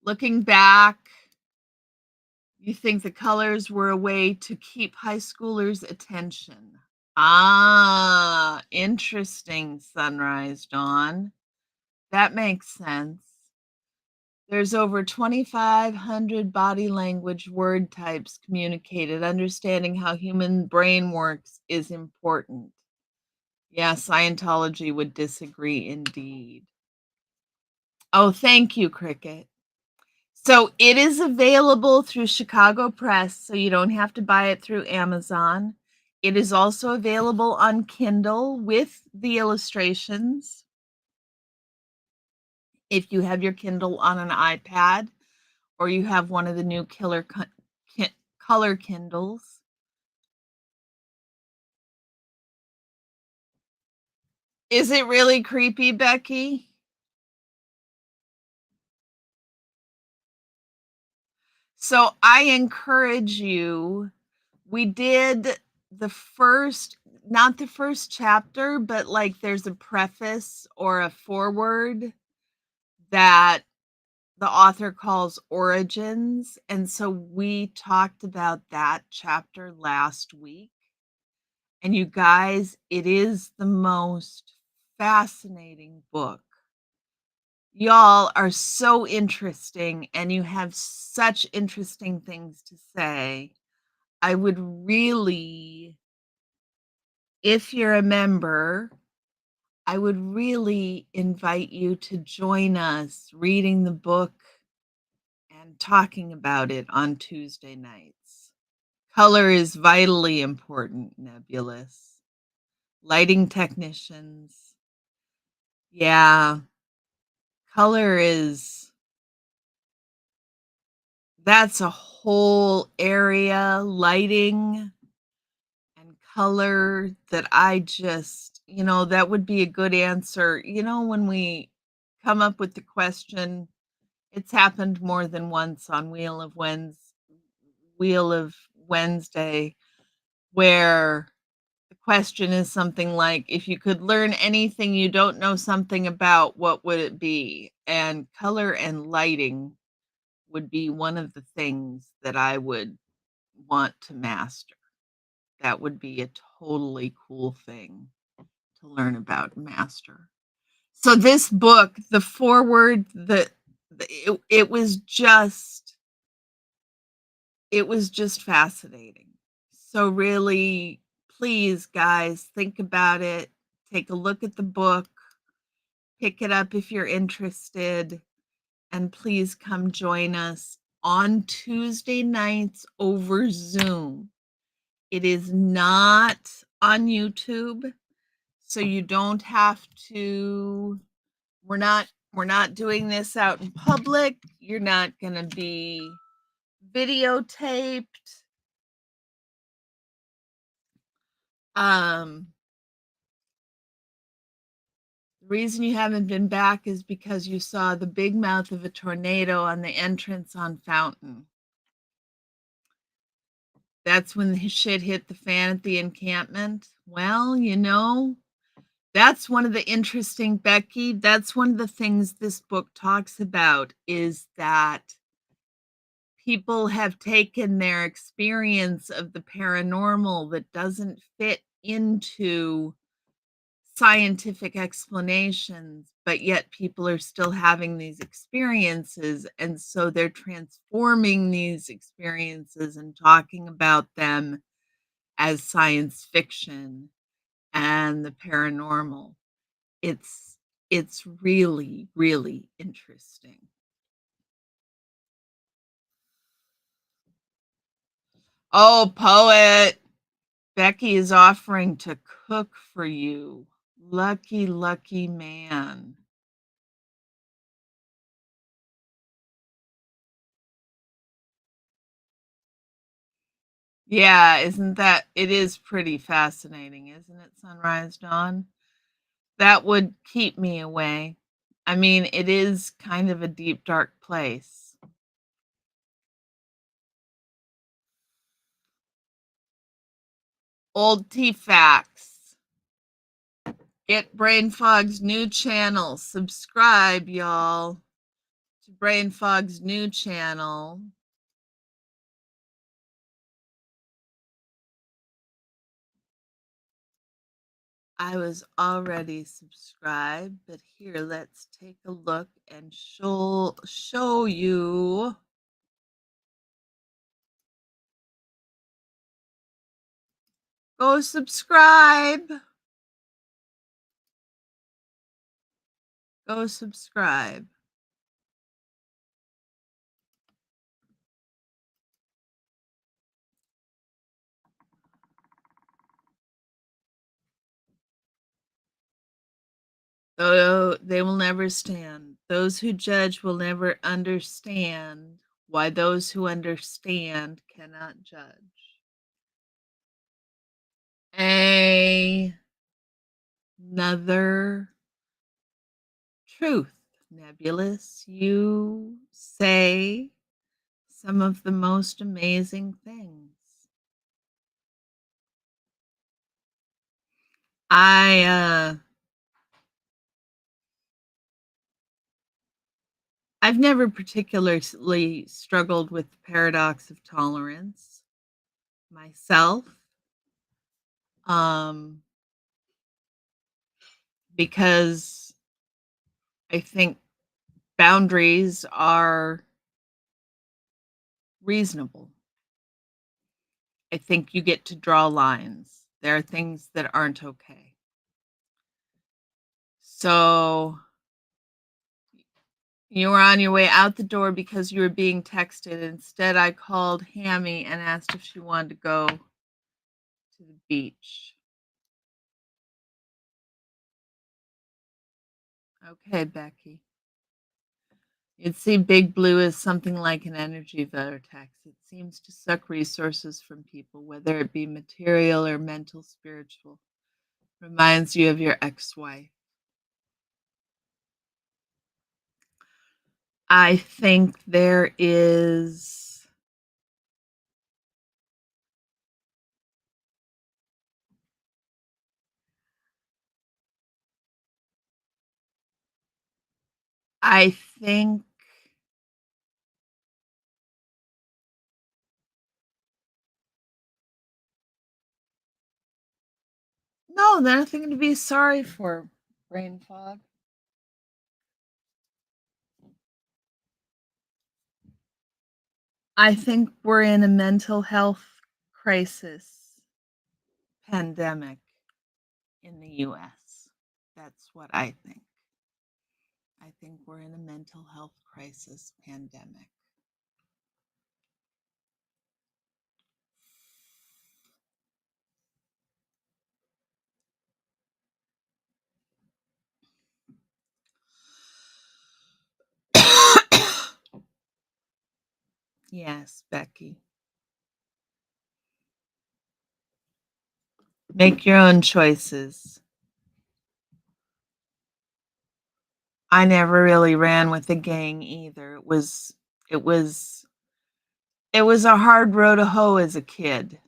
Looking back, you think the colors were a way to keep high schoolers' attention. Interesting, Sunrise Dawn. That makes sense. There's over 2,500 body language word types communicated. Understanding how human brain works is important. Yeah, Scientology would disagree indeed. Oh, thank you, Cricket. So it is available through Chicago Press, so you don't have to buy it through Amazon. It is also available on Kindle with the illustrations. If you have your Kindle on an iPad, or you have one of the new color Kindles. Is it really creepy, Becky? So I encourage you. We did not the first chapter, but like there's a preface or a foreword that the author calls Origins. And so we talked about that chapter last week. And you guys, it is the most fascinating book. Y'all are so interesting and you have such interesting things to say. I would really, if you're a member, I would really invite you to join us reading the book and talking about it on Tuesday nights. Color is vitally important, Nebulous. Lighting technicians. Yeah. Color is, that's a whole area, lighting and color, that I just, that would be a good answer. When we come up with the question. It's happened more than once on Wheel of Wednesday, where the question is something like, if you could learn anything you don't know something about, what would it be? And color and lighting would be one of the things that I would want to master. That would be a totally cool thing to learn about and master. So this book, the foreword, it was just fascinating. So really, please, guys, think about it. Take a look at the book. Pick it up if you're interested. And please come join us on Tuesday nights over Zoom. It is not on YouTube, so you don't have to we're not doing this out in public. You're not going to be videotaped. The reason you haven't been back is because you saw the big mouth of a tornado on the entrance on Fountain. That's when the shit hit the fan at the encampment. Well, that's one of the interesting, Becky, that's one of the things this book talks about, is that people have taken their experience of the paranormal that doesn't fit into scientific explanations, but yet people are still having these experiences. And so they're transforming these experiences and talking about them as science fiction and the paranormal. It's really, really interesting. Oh, poet, Becky is offering to cook for you. Lucky, lucky man. Yeah, it is pretty fascinating, isn't it, Sunrise Dawn? That would keep me away. I mean, it is kind of a deep, dark place. Old T Facts. Get Brain Fog's new channel. Subscribe, y'all, to Brain Fog's new channel. I was already subscribed, but here, let's take a look and show you. Go subscribe. Go subscribe. Though they will never stand. Those who judge will never understand why those who understand cannot judge. Another truth. Nebulous, you say some of the most amazing things. I've never particularly struggled with the paradox of tolerance myself, because I think boundaries are reasonable. I think you get to draw lines. There are things that aren't okay. So you were on your way out the door because you were being texted. Instead, I called Hammy and asked if she wanted to go to the beach. Okay, Becky. You'd see Big Blue as something like an energy vortex. It seems to suck resources from people, whether it be material or mental, spiritual. Reminds you of your ex-wife. I think there is I think no, nothing to be sorry for, brain fog. I think we're in a mental health crisis pandemic in the US. That's what I think. I think we're in a mental health crisis pandemic. Yes, Becky. Make your own choices. I never really ran with a gang either. It was it was a hard row to hoe as a kid.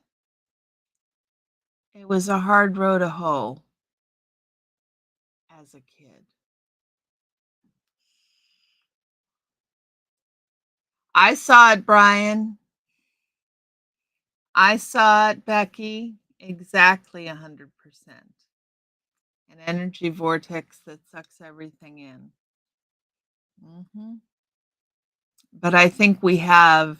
It was a hard row to hoe as a kid. I saw it, Brian. I saw it, Becky. Exactly 100%. An energy vortex that sucks everything in. Mhm. But I think we have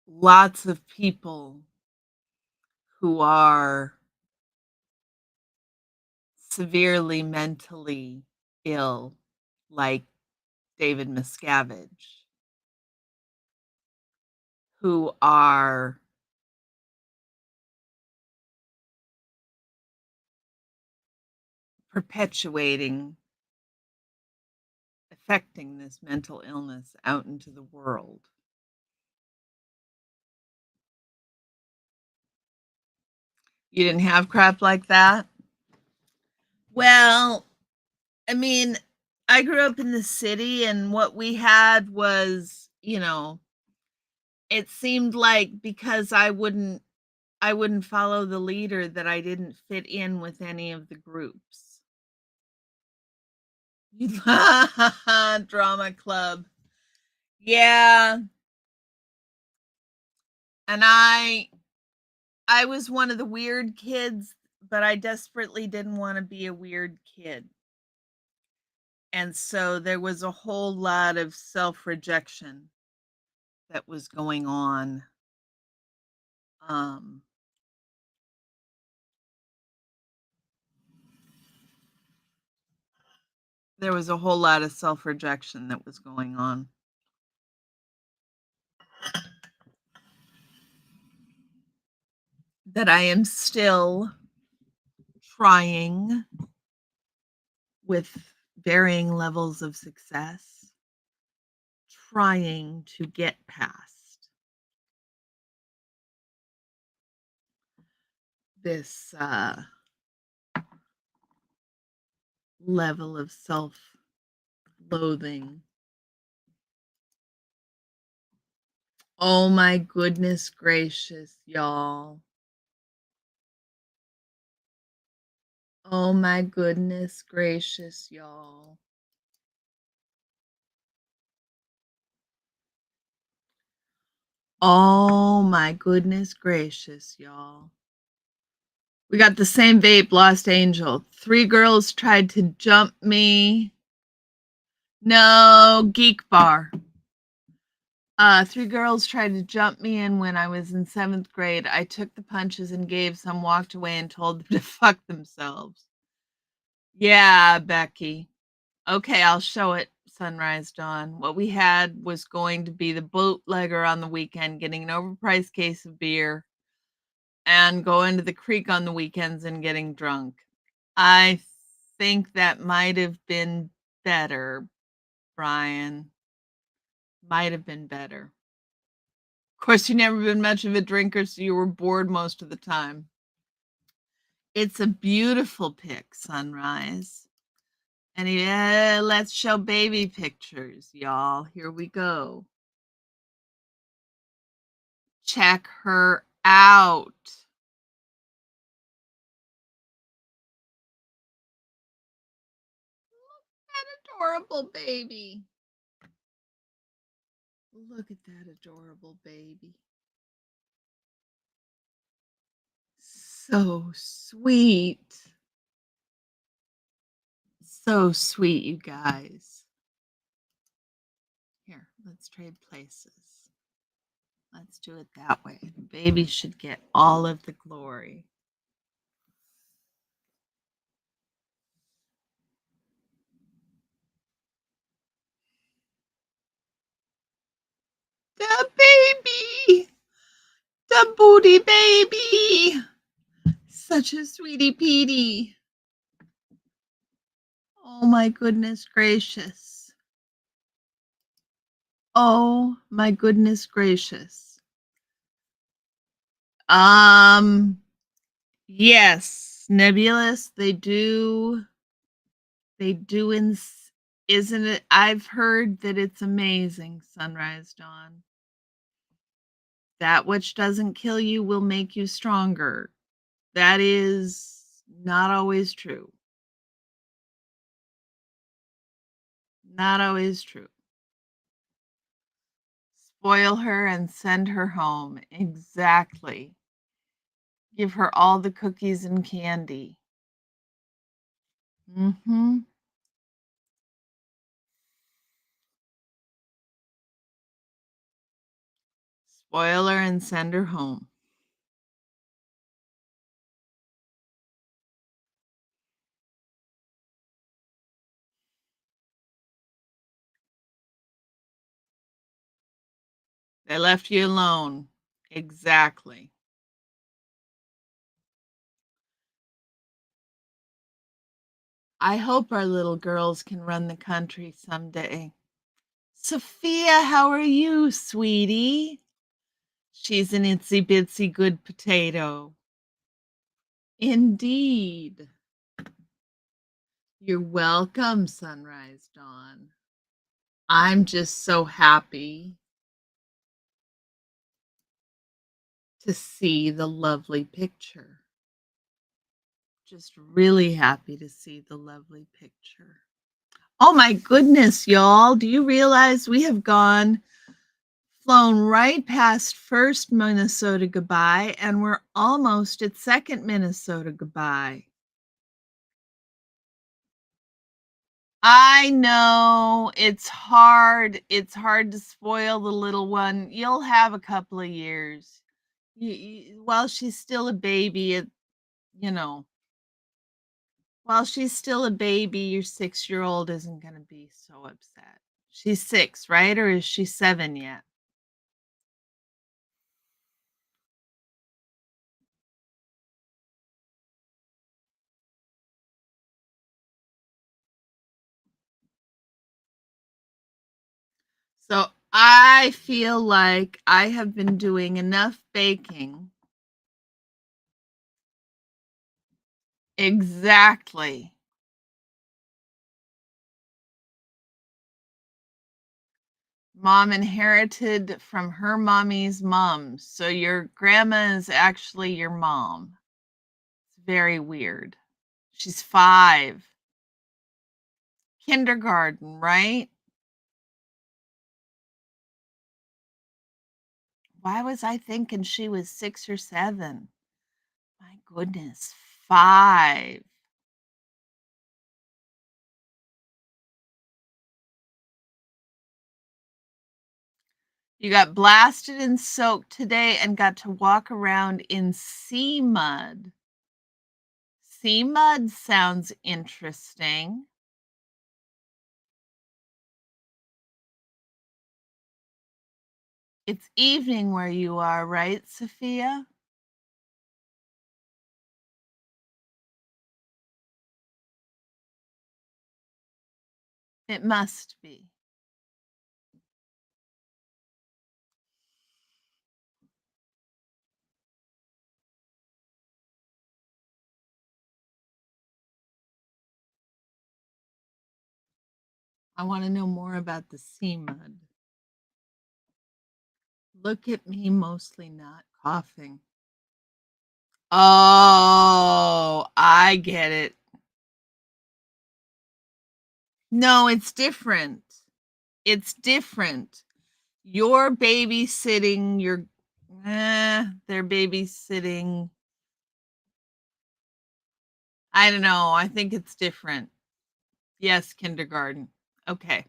lots of people who are severely mentally ill, like David Miscavige, who are perpetuating, affecting this mental illness out into the world. You didn't have crap like that? Well, I mean, I grew up in the city and what we had was, it seemed like because I wouldn't follow the leader that I didn't fit in with any of the groups. Drama club. Yeah, and I was one of the weird kids, but I desperately didn't want to be a weird kid. And so there was a whole lot of self-rejection that was going on. Um there was a whole lot of self-rejection that was going on. That I am still trying with varying levels of success, trying to get past this level of self loathing. Oh my goodness gracious, y'all. Oh my goodness gracious, y'all. Oh my goodness gracious, y'all. We got the same vape, Lost Angel. 3 girls tried to jump me. No, Geek Bar. 3 girls tried to jump me in when I was in 7th grade. I took the punches and gave some, walked away, and told them to fuck themselves. Yeah, Becky. Okay, I'll show it, Sunrise Dawn. What we had was going to be the bootlegger on the weekend getting an overpriced case of beer and going to the creek on the weekends and getting drunk. I think that might have been better, Brian. Might have been better. Of course, you never been much of a drinker, so you were bored most of the time. It's a beautiful pic, Sunrise. And let's show baby pictures, y'all. Here we go. Check her out. That adorable baby. Look at that adorable baby. So sweet. So sweet, you guys. Here, let's trade places. Let's do it that way. The baby should get all of the glory. The baby! The booty baby! Such a sweetie Petey. Oh my goodness gracious. Oh my goodness gracious. Yes, Nebulous, they do isn't it? I've heard that it's amazing, Sunrise Dawn. That which doesn't kill you will make you stronger. That is not always true. Not always true. Spoil her and send her home. Exactly. Give her all the cookies and candy. Mhm. Spoil her and send her home. They left you alone. Exactly. I hope our little girls can run the country someday. Sophia, how are you, sweetie? She's an itsy bitsy good potato. Indeed. You're welcome, Sunrise Dawn. I'm just so happy to see the lovely picture. Just really happy to see the lovely picture. Oh my goodness, y'all. Do you realize we have flown right past first Minnesota goodbye and we're almost at second Minnesota goodbye? I know it's hard. It's hard to spoil the little one. You'll have a couple of years. While she's still a baby, you know, while she's still a baby, your 6-year-old isn't going to be so upset. She's 6, right? Or is she 7 yet? So I feel like I have been doing enough baking. Exactly. Mom inherited from her mommy's mom. So your grandma is actually your mom. It's very weird. She's 5. Kindergarten, right? Why was I thinking she was 6 or 7? My goodness, 5. You got blasted and soaked today and got to walk around in sea mud. Sea mud sounds interesting. It's evening where you are, right, Sophia? It must be. I want to know more about the sea mud. Look at me, mostly not coughing. Oh, I get it. No, it's different. It's different. You're babysitting your they're babysitting. I don't know. I think it's different. Yes, kindergarten. Okay.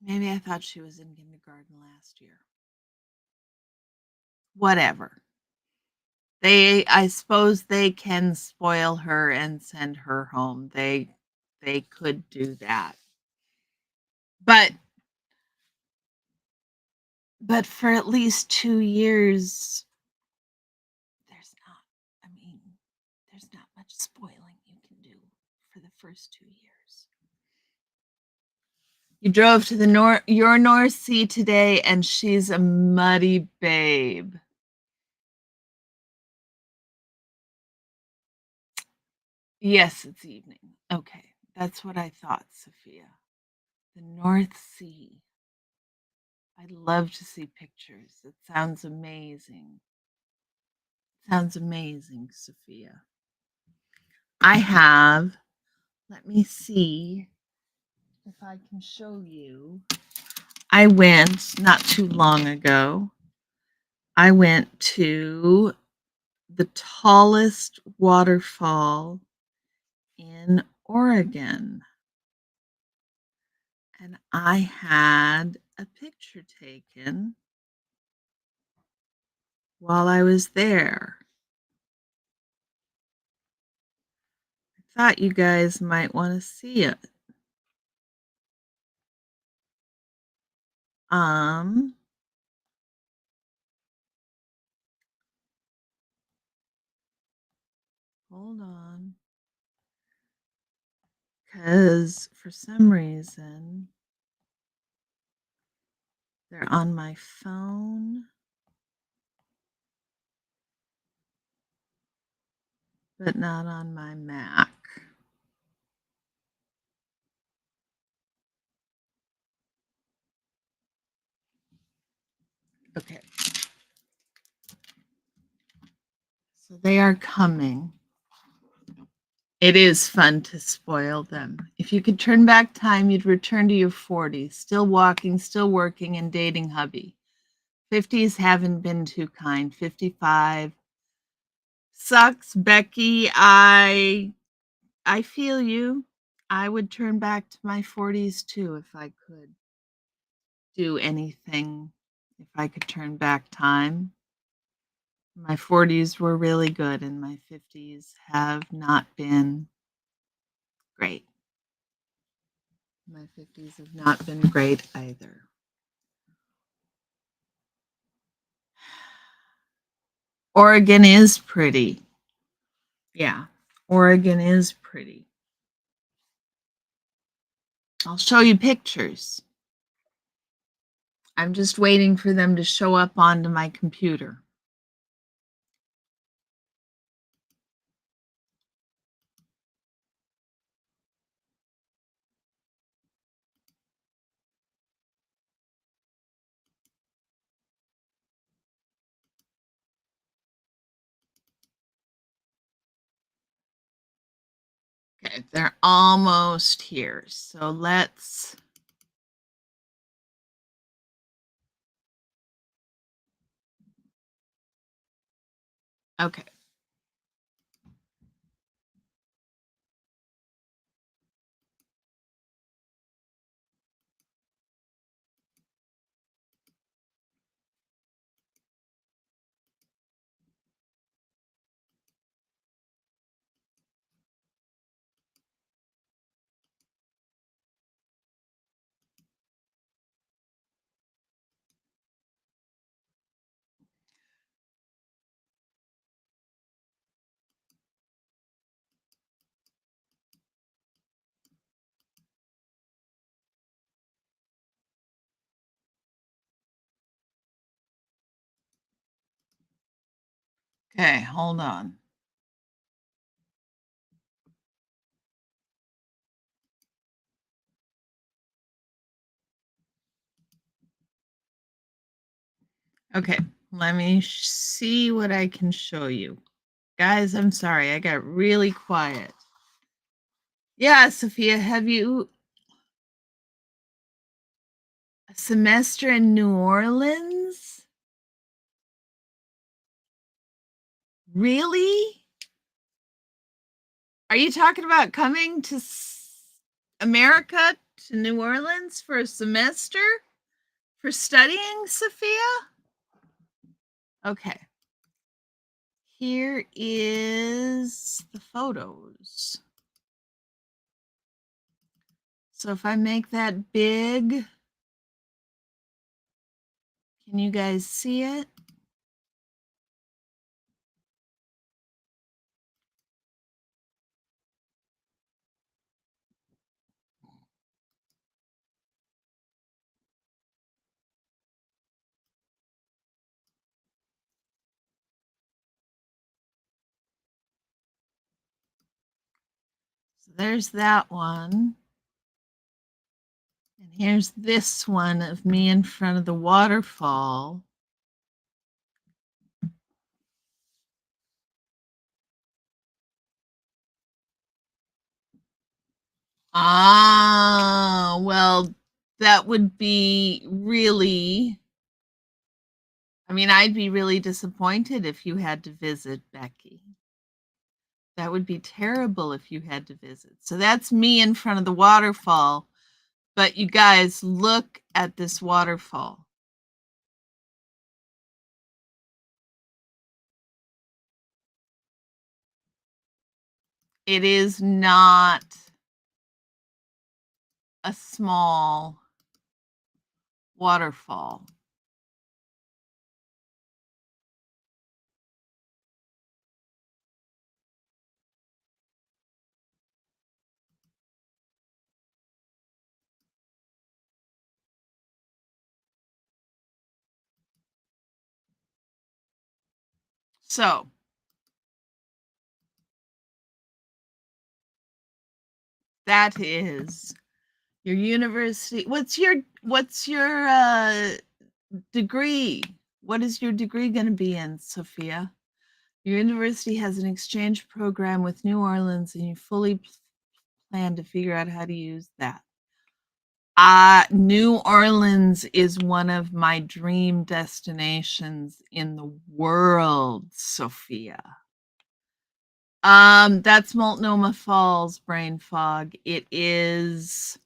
Maybe I thought she was in kindergarten last year. Whatever. I suppose they can spoil her and send her home. They could do that. But for at least 2 years, there's not I mean, there's not much spoiling you can do for the first 2 years. You drove to your North Sea today, and she's a muddy babe. Yes, it's evening. Okay, that's what I thought, Sophia. The North Sea. I'd love to see pictures. It sounds amazing. Sounds amazing, Sophia. I have, let me see if I can show you. I went not too long ago. I went to the tallest waterfall in Oregon. And I had a picture taken while I was there. I thought you guys might want to see it. Um, Hold on. Because for some reason, they're on my phone, but not on my Mac. Okay. So they are coming. It is fun to spoil them. If you could turn back time, you'd return to your 40s, still walking, still working, and dating hubby. 50s haven't been too kind. 55 sucks, Becky. I feel you. I would turn back to my 40s too if I could do anything. If I could turn back time. My 40s were really good, and my 50s have not been great. My 50s have not been great either. Oregon is pretty. Yeah, Oregon is pretty. I'll show you pictures. I'm just waiting for them to show up onto my computer. Okay, they're almost here. So let's. Okay. Okay, hold on. Okay, let me see what I can show you. Guys, I'm sorry, I got really quiet. Yeah, Sophia, have you a semester in New Orleans? Really? Are you talking about coming to America, to New Orleans for a semester for studying, Sophia? Okay. Here is the photos. So if I make that big, can you guys see it? So there's that one. And here's this one of me in front of the waterfall. Ah, well, that would be really, I mean, I'd be really disappointed if you had to visit, Becky. That would be terrible if you had to visit. So that's me in front of the waterfall. But you guys, look at this waterfall. It is not a small waterfall. So that is your university. What's your degree? What is your degree going to be in, Sophia? Your university has an exchange program with New Orleans, and you fully plan to figure out how to use that. New Orleans is one of my dream destinations in the world, Sophia. That's Multnomah Falls, brain fog. It is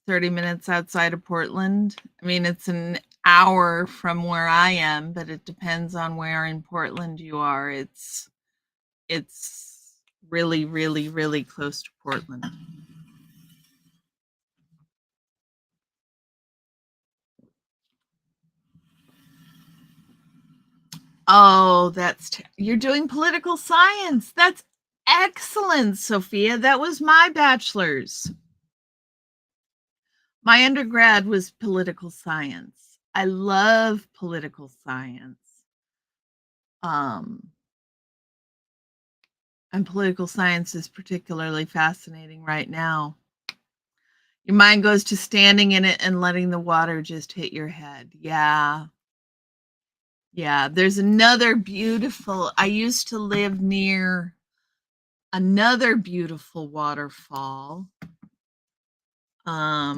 30 minutes outside of Portland. I mean, it's an hour from where I am, but it depends on where in Portland you are. It's really, really, really close to Portland. Oh, you're doing political science. That's excellent, Sophia. That was my bachelor's. My undergrad was political science. I love political science. Um, and political science is particularly fascinating right now. Your mind goes to standing in it and letting the water just hit your head. Yeah. Yeah. There's another beautiful, I used to live near another beautiful waterfall. Let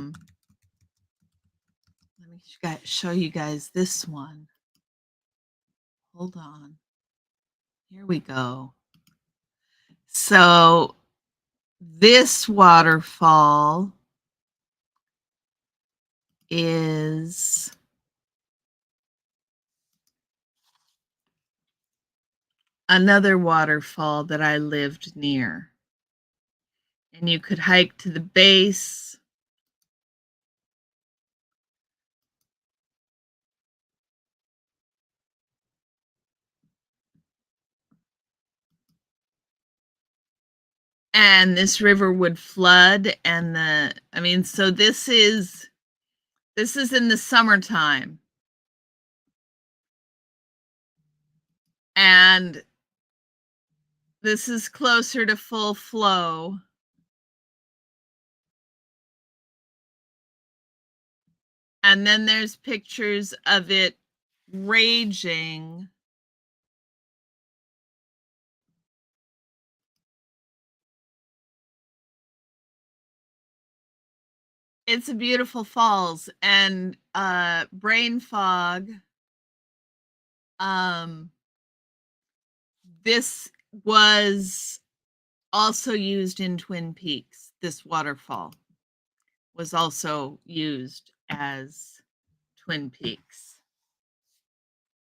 me show you guys this one. Hold on. Here we go. So this waterfall is another waterfall that I lived near. And you could hike to the base. And this river would flood so this is in the summertime. And this is closer to full flow. And then there's pictures of it raging. It's a beautiful falls, and, brain fog, um, this was also used in Twin Peaks. This waterfall was also used as Twin Peaks.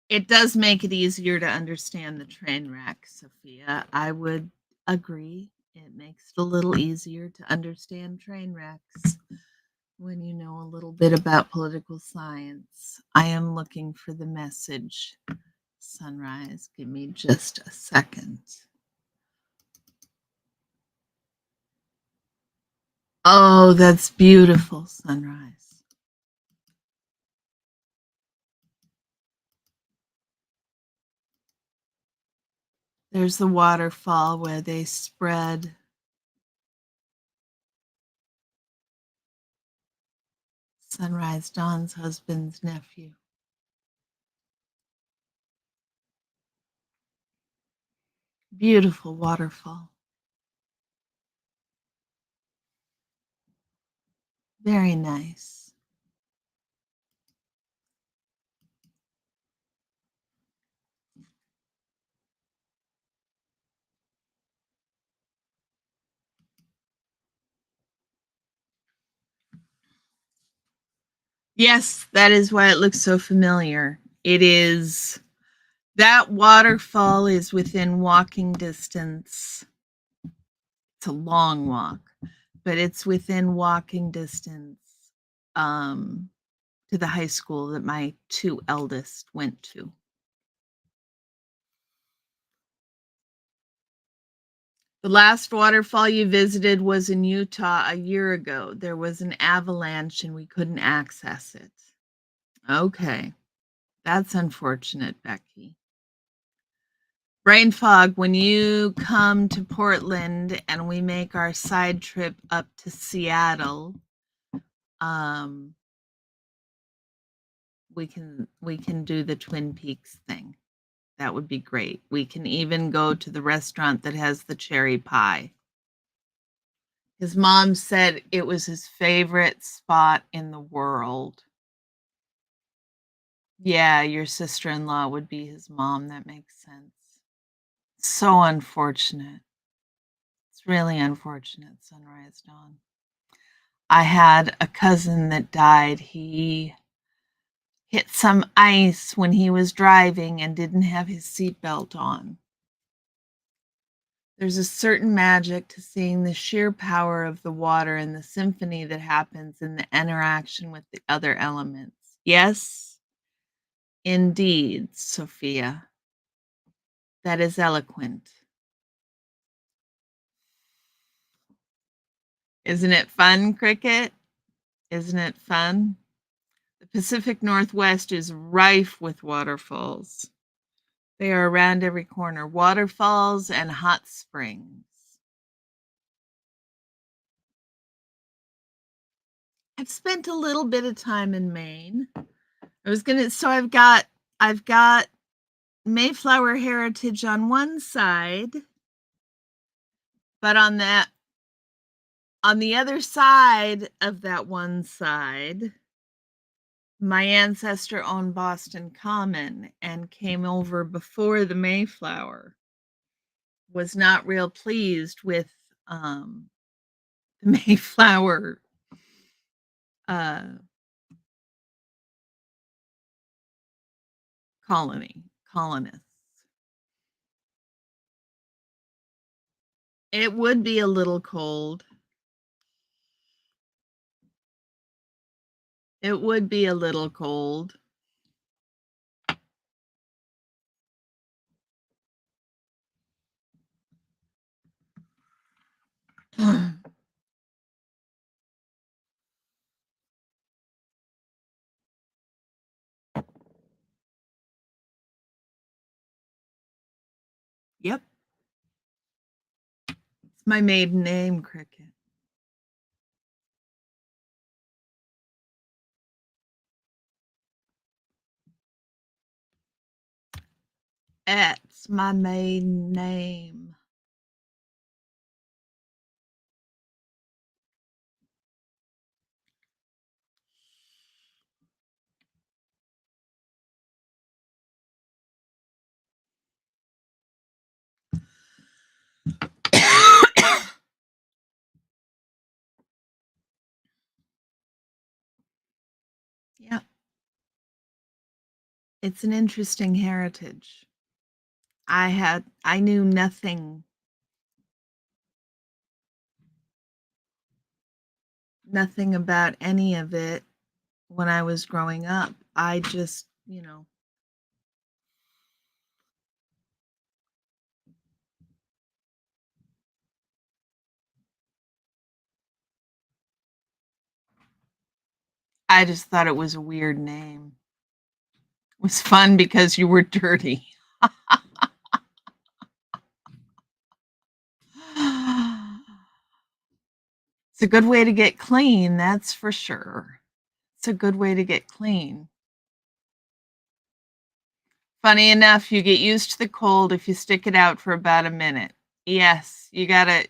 It does make it easier to understand the train wreck, Sophia. I would agree. It makes it a little easier to understand train wrecks when you know a little bit about political science. I am looking for the message, Sunrise. Give me just a second. Oh, that's beautiful, Sunrise. There's the waterfall where they spread. Sunrise, Dawn's husband's nephew. Beautiful waterfall. Very nice. Yes, that is why it looks so familiar. It is, that waterfall is within walking distance. It's a long walk, but it's within walking distance um, to the high school that my two eldest went to. The last waterfall you visited was in Utah a year ago. There was an avalanche and we couldn't access it. Okay. That's unfortunate, Becky. Brain fog, when you come to Portland and we make our side trip up to Seattle, um, we can do the Twin Peaks thing. That would be great. We can even go to the restaurant that has the cherry pie. His mom said it was his favorite spot in the world. Yeah, your sister-in-law would be his mom. That makes sense. So unfortunate. It's really unfortunate, Sunrise Dawn. I had a cousin that died. He hit some ice when he was driving and didn't have his seatbelt on. There's a certain magic to seeing the sheer power of the water and the symphony that happens in the interaction with the other elements. Yes, indeed, Sophia. That is eloquent. Isn't it fun, Cricket? Isn't it fun? The Pacific Northwest is rife with waterfalls. They are around every corner, waterfalls and hot springs. I've spent a little bit of time in Maine. So I've got Mayflower heritage on one side, but on the other side of that one side, my ancestor owned Boston Common and came over before the Mayflower. Was not real pleased with the Mayflower uh, colonists. It would be a little cold. It would be a little cold. Yep. It's my maiden name, Cricket. It's my maiden name. Yeah, it's an interesting heritage. I knew nothing about any of it when I was growing up. I just, I just thought it was a weird name. It was fun because you were dirty. It's a good way to get clean, that's for sure. It's a good way to get clean. Funny enough, you get used to the cold if you stick it out for about a minute. Yes, you gotta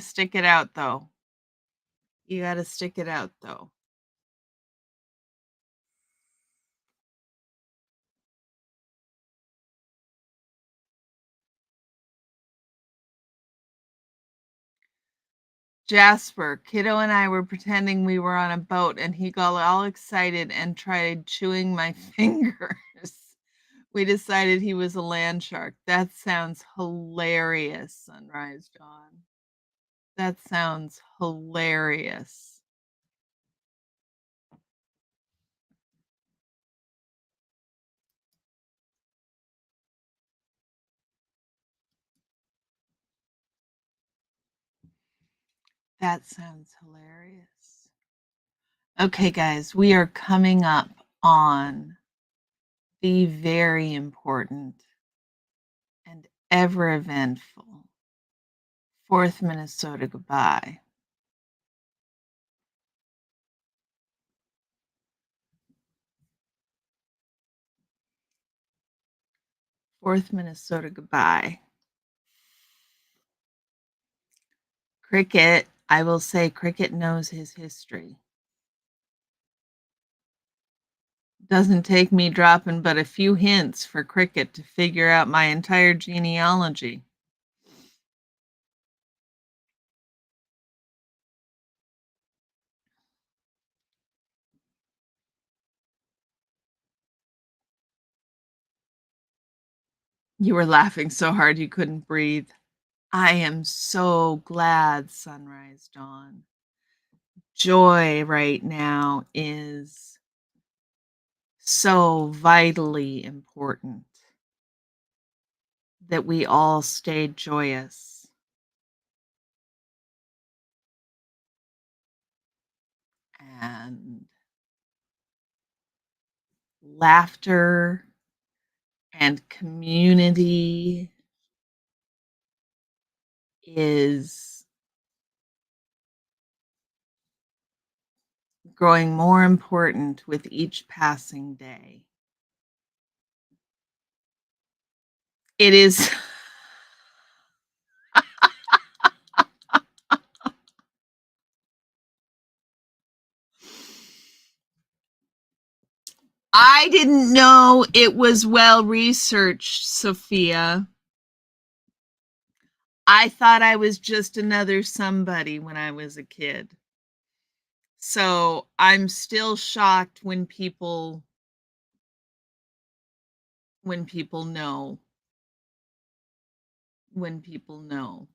stick it out though. You gotta stick it out though. Jasper, kiddo and I were pretending we were on a boat and he got all excited and tried chewing my fingers. We decided he was a land shark. That sounds hilarious, Sunrise John. That sounds hilarious. That sounds hilarious. Okay, guys, we are coming up on the very important and ever eventful 4th Minnesota Goodbye. 4th Minnesota Goodbye. Cricket, I will say Cricket knows his history. Doesn't take me dropping but a few hints for Cricket to figure out my entire genealogy. You were laughing so hard you couldn't breathe. I am so glad, Sunrise Dawn. Joy right now is so vitally important that we all stay joyous. And laughter and community is growing more important with each passing day. It is. I didn't know it was well researched, Sophia. I thought I was just another somebody when I was a kid. So I'm still shocked when people know. When people know.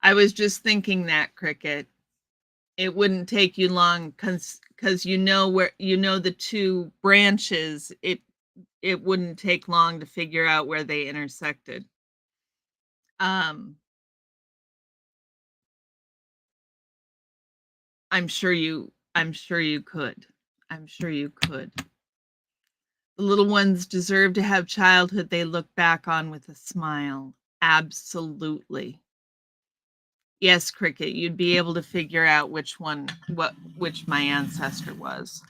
I was just thinking that, Cricket. It wouldn't take you long because where the two branches. It wouldn't take long to figure out where they intersected. Um, I'm sure you could. I'm sure you could. The little ones deserve to have childhood they look back on with a smile. Absolutely. Yes, Cricket, you'd be able to figure out which my ancestor was.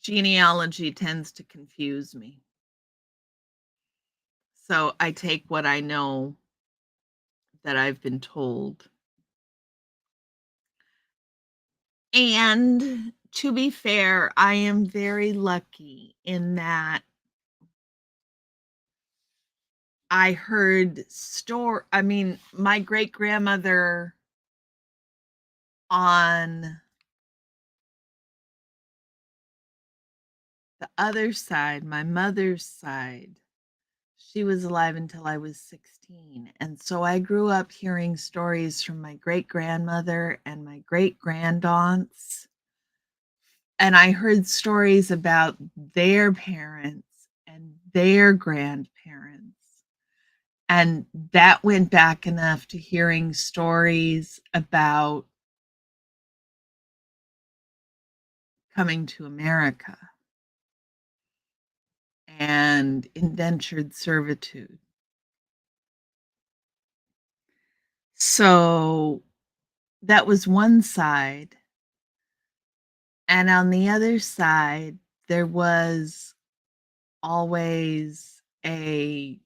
Genealogy tends to confuse me. So I take what I know that I've been told. And to be fair, I am very lucky in that I heard my great-grandmother on the other side, my mother's side, she was alive until I was 16, and so I grew up hearing stories from my great-grandmother and my great-grandaunts, and I heard stories about their parents and their grandparents, and that went back enough to hearing stories about coming to America and indentured servitude. So that was one side. And on the other side, there was always a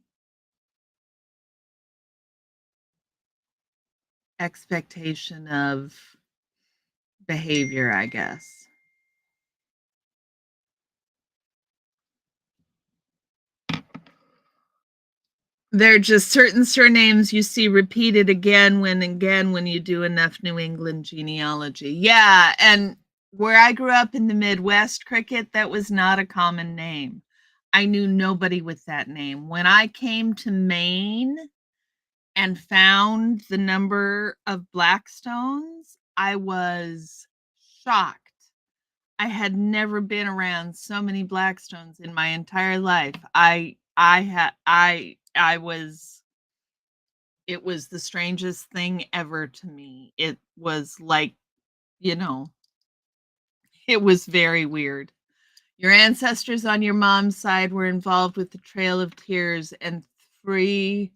expectation of behavior, I guess. There are just certain surnames you see repeated again when you do enough New England genealogy. Yeah, and where I grew up in the Midwest, Cricket, that was not a common name. I knew nobody with that name. When I came to Maine and found the number of Blackstones, I was shocked. I had never been around so many Blackstones in my entire life. I was it was the strangest thing ever to me. It was like, you know, it was very weird. Your ancestors on your mom's side were involved with the Trail of Tears, and 3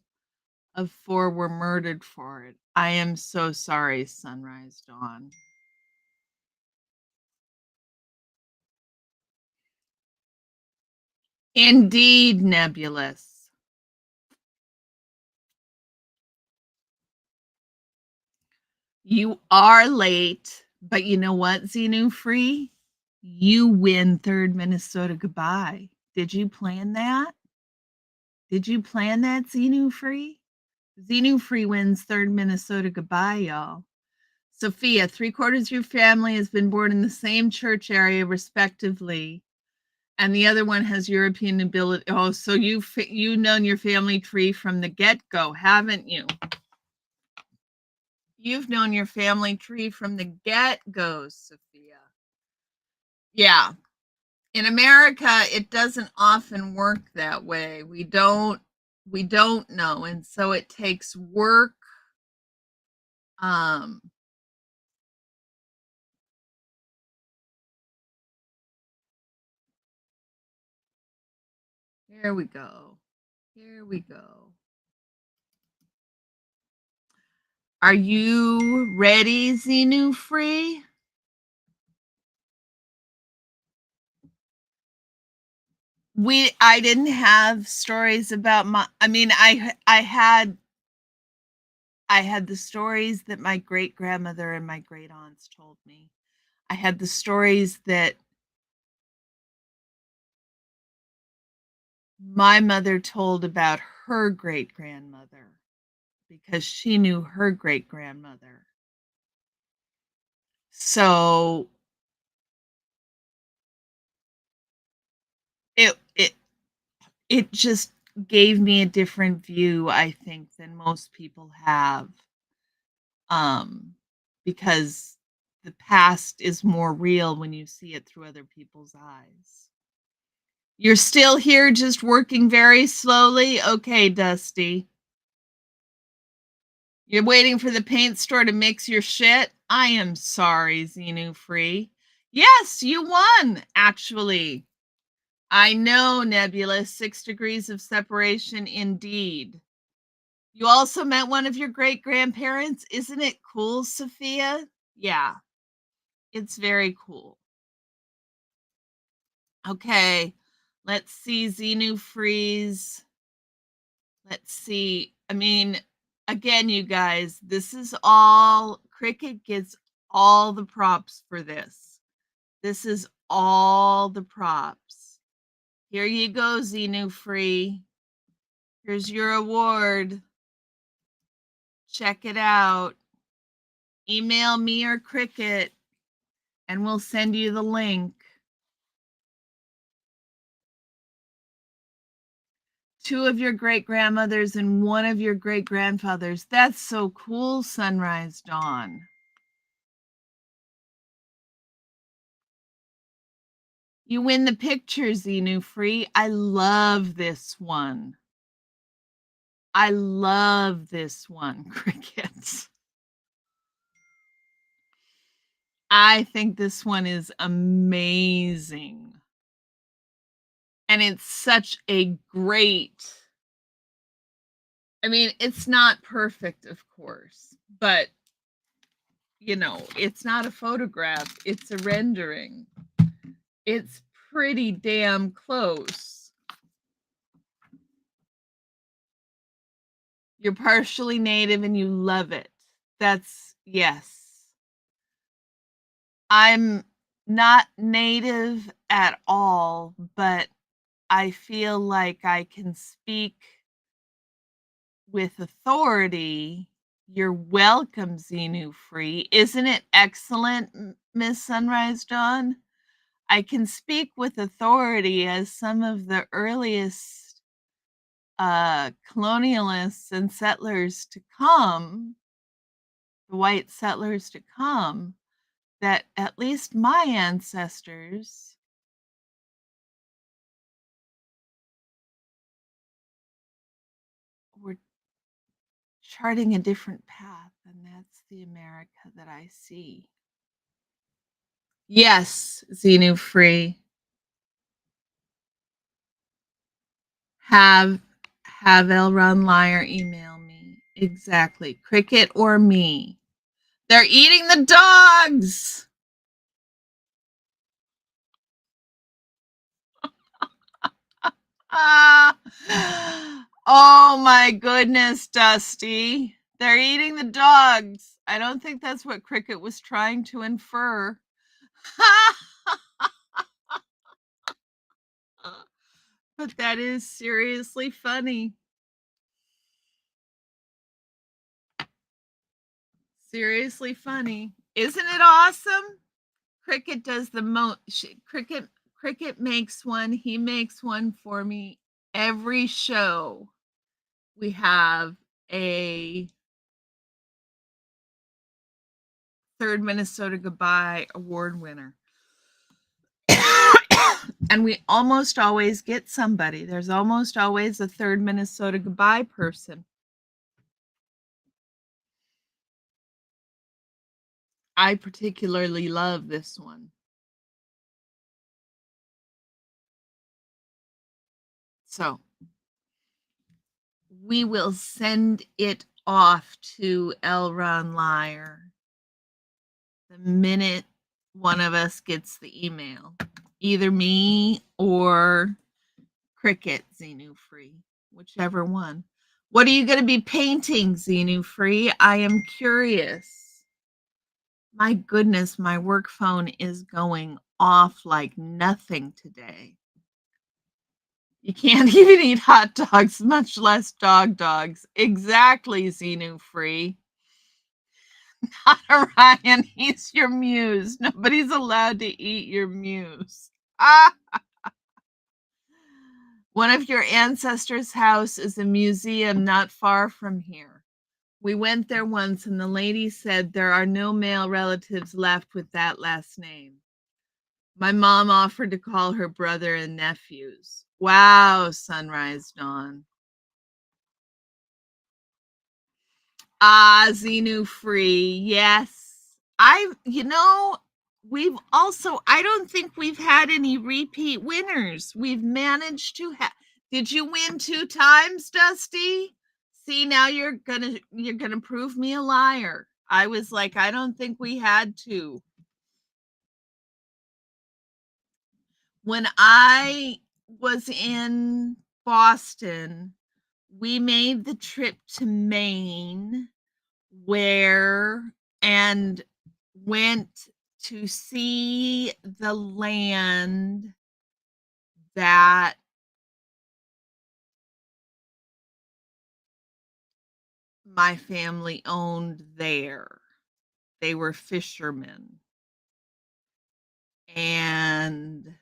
of 4 were murdered for it. I am so sorry, Sunrise Dawn. Indeed, Nebulous. You are late, but you know what, Xenu Free? You win third Minnesota goodbye. Did you plan that? Did you plan that, Xenu Free? Xenu Free wins third Minnesota goodbye, y'all. Sophia, 3/4 of your family has been born in the same church area, respectively, and the other one has European nobility. Oh, so you've known your family tree from the get-go, haven't you? You've known your family tree from the get-go, Sophia. Yeah. In America, it doesn't often work that way. We don't know, and so it takes work. Um, Here we go. Here we go. Are you ready, Xenu Free? I didn't have stories about I had the stories that my great grandmother and my great aunts told me. I had the stories that my mother told about her great grandmother because she knew her great grandmother. So it it just gave me a different view, I think, than most people have. Um, because the past is more real when you see it through other people's eyes. You're still here just working very slowly? Okay, Dusty. You're waiting for the paint store to mix your shit? I am sorry, Xenu Free. Yes, you won, actually. I know, Nebula. 6 degrees of separation indeed. You also met one of your great-grandparents. Isn't it cool, Sophia? Yeah, it's very cool. Okay, let's see, Xenu Freeze. Let's see. I mean, again, you guys, this is all, Cricket gets all the props for this. This is all the props. Here you go, Xenu Free. Here's your award. Check it out. Email me or Cricket, and we'll send you the link. 2 of your great-grandmothers and 1 of your great-grandfathers. That's so cool, Sunrise Dawn. You win the picture, Xenu Free. I love this one. I love this one, Crickets. I think this one is amazing. And it's such a great, I mean, it's not perfect, of course, but, you know, it's not a photograph, it's a rendering. It's pretty damn close. You're partially native and you love it. That's, yes. I'm not native at all, but I feel like I can speak with authority. You're welcome, Xenu Free. Isn't it excellent, Miss Sunrise Dawn? I can speak with authority as some of the earliest colonialists and settlers to come, the white settlers to come, that at least my ancestors were charting a different path, and that's the America that I see. Yes, Xenu Free. Have L. Ron Liar email me. Exactly. Cricket or me. They're eating the dogs. Ah. Oh my goodness, Dusty. They're eating the dogs. I don't think that's what Cricket was trying to infer. But that is seriously funny. Seriously funny. Isn't it awesome? Cricket does the most. Cricket makes one. He makes one for me every show. We have a third Minnesota Goodbye Award winner. And we almost always get somebody. There's almost always a third Minnesota Goodbye person. I particularly love this one. So we will send it off to L. Ron Liar the minute one of us gets the email. Either me or Cricket, Xenu Free, whichever one. What are you going to be painting, Xenu Free? I am curious. My goodness, my work phone is going off like nothing today. You can't even eat hot dogs, much less dogs. Exactly, Xenu Free. Not Orion, he's your muse. Nobody's allowed to eat your muse. Ah! One of your ancestors' house is a museum not far from here. We went there once, and the lady said there are no male relatives left with that last name. My mom offered to call her brother and nephews. Wow, Sunrise Dawn. Xenu free. Yes. We've also, I don't think we've had any repeat winners. We've managed to have. Did you win 2 times, Dusty? See, now you're gonna prove me a liar. I was like, I don't think we had to. When I was in Boston, we made the trip to Maine where and went to see the land that my family owned there. They were fishermen. And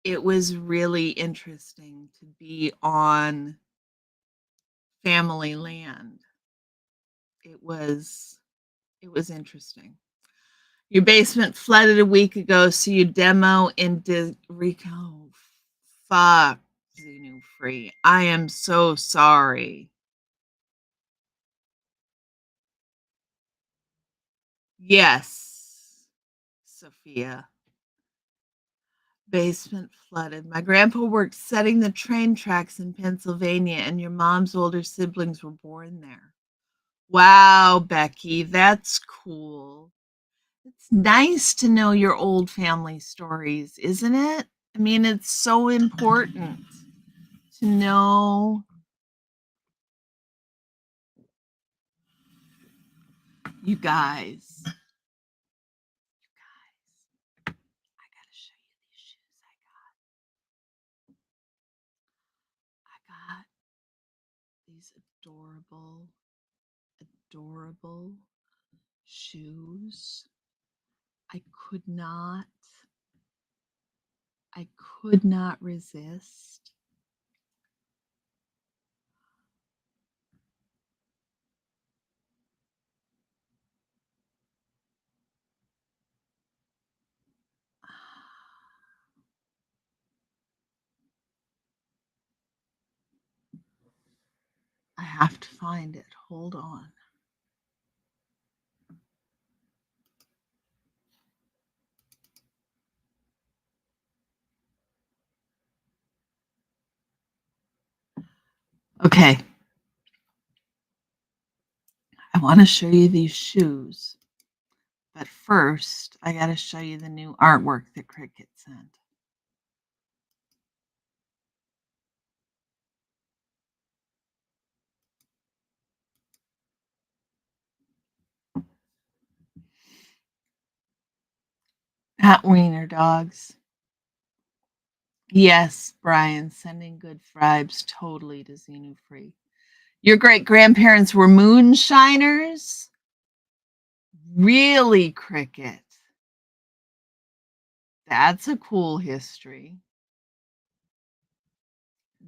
it was really interesting to be on family land. It was interesting. Your basement flooded a week ago, so you demo in Rico. Fuck, Xenu Free. I am so sorry. Yes, Sophia. Basement flooded. My grandpa worked setting the train tracks in Pennsylvania, and your mom's older siblings were born there. Wow, Becky, that's cool. It's nice to know your old family stories, isn't it? I mean, it's so important to know. You guys, I gotta show you these shoes I got these adorable shoes. I could not, I could not resist. I have to find it. Hold on. Okay. I want to show you these shoes. But first, I got to show you the new artwork that Cricket sent. At Wiener Dogs. Yes, Brian, sending good vibes totally to Xenu Free. Your great grandparents were moonshiners? Really, Cricket? That's a cool history.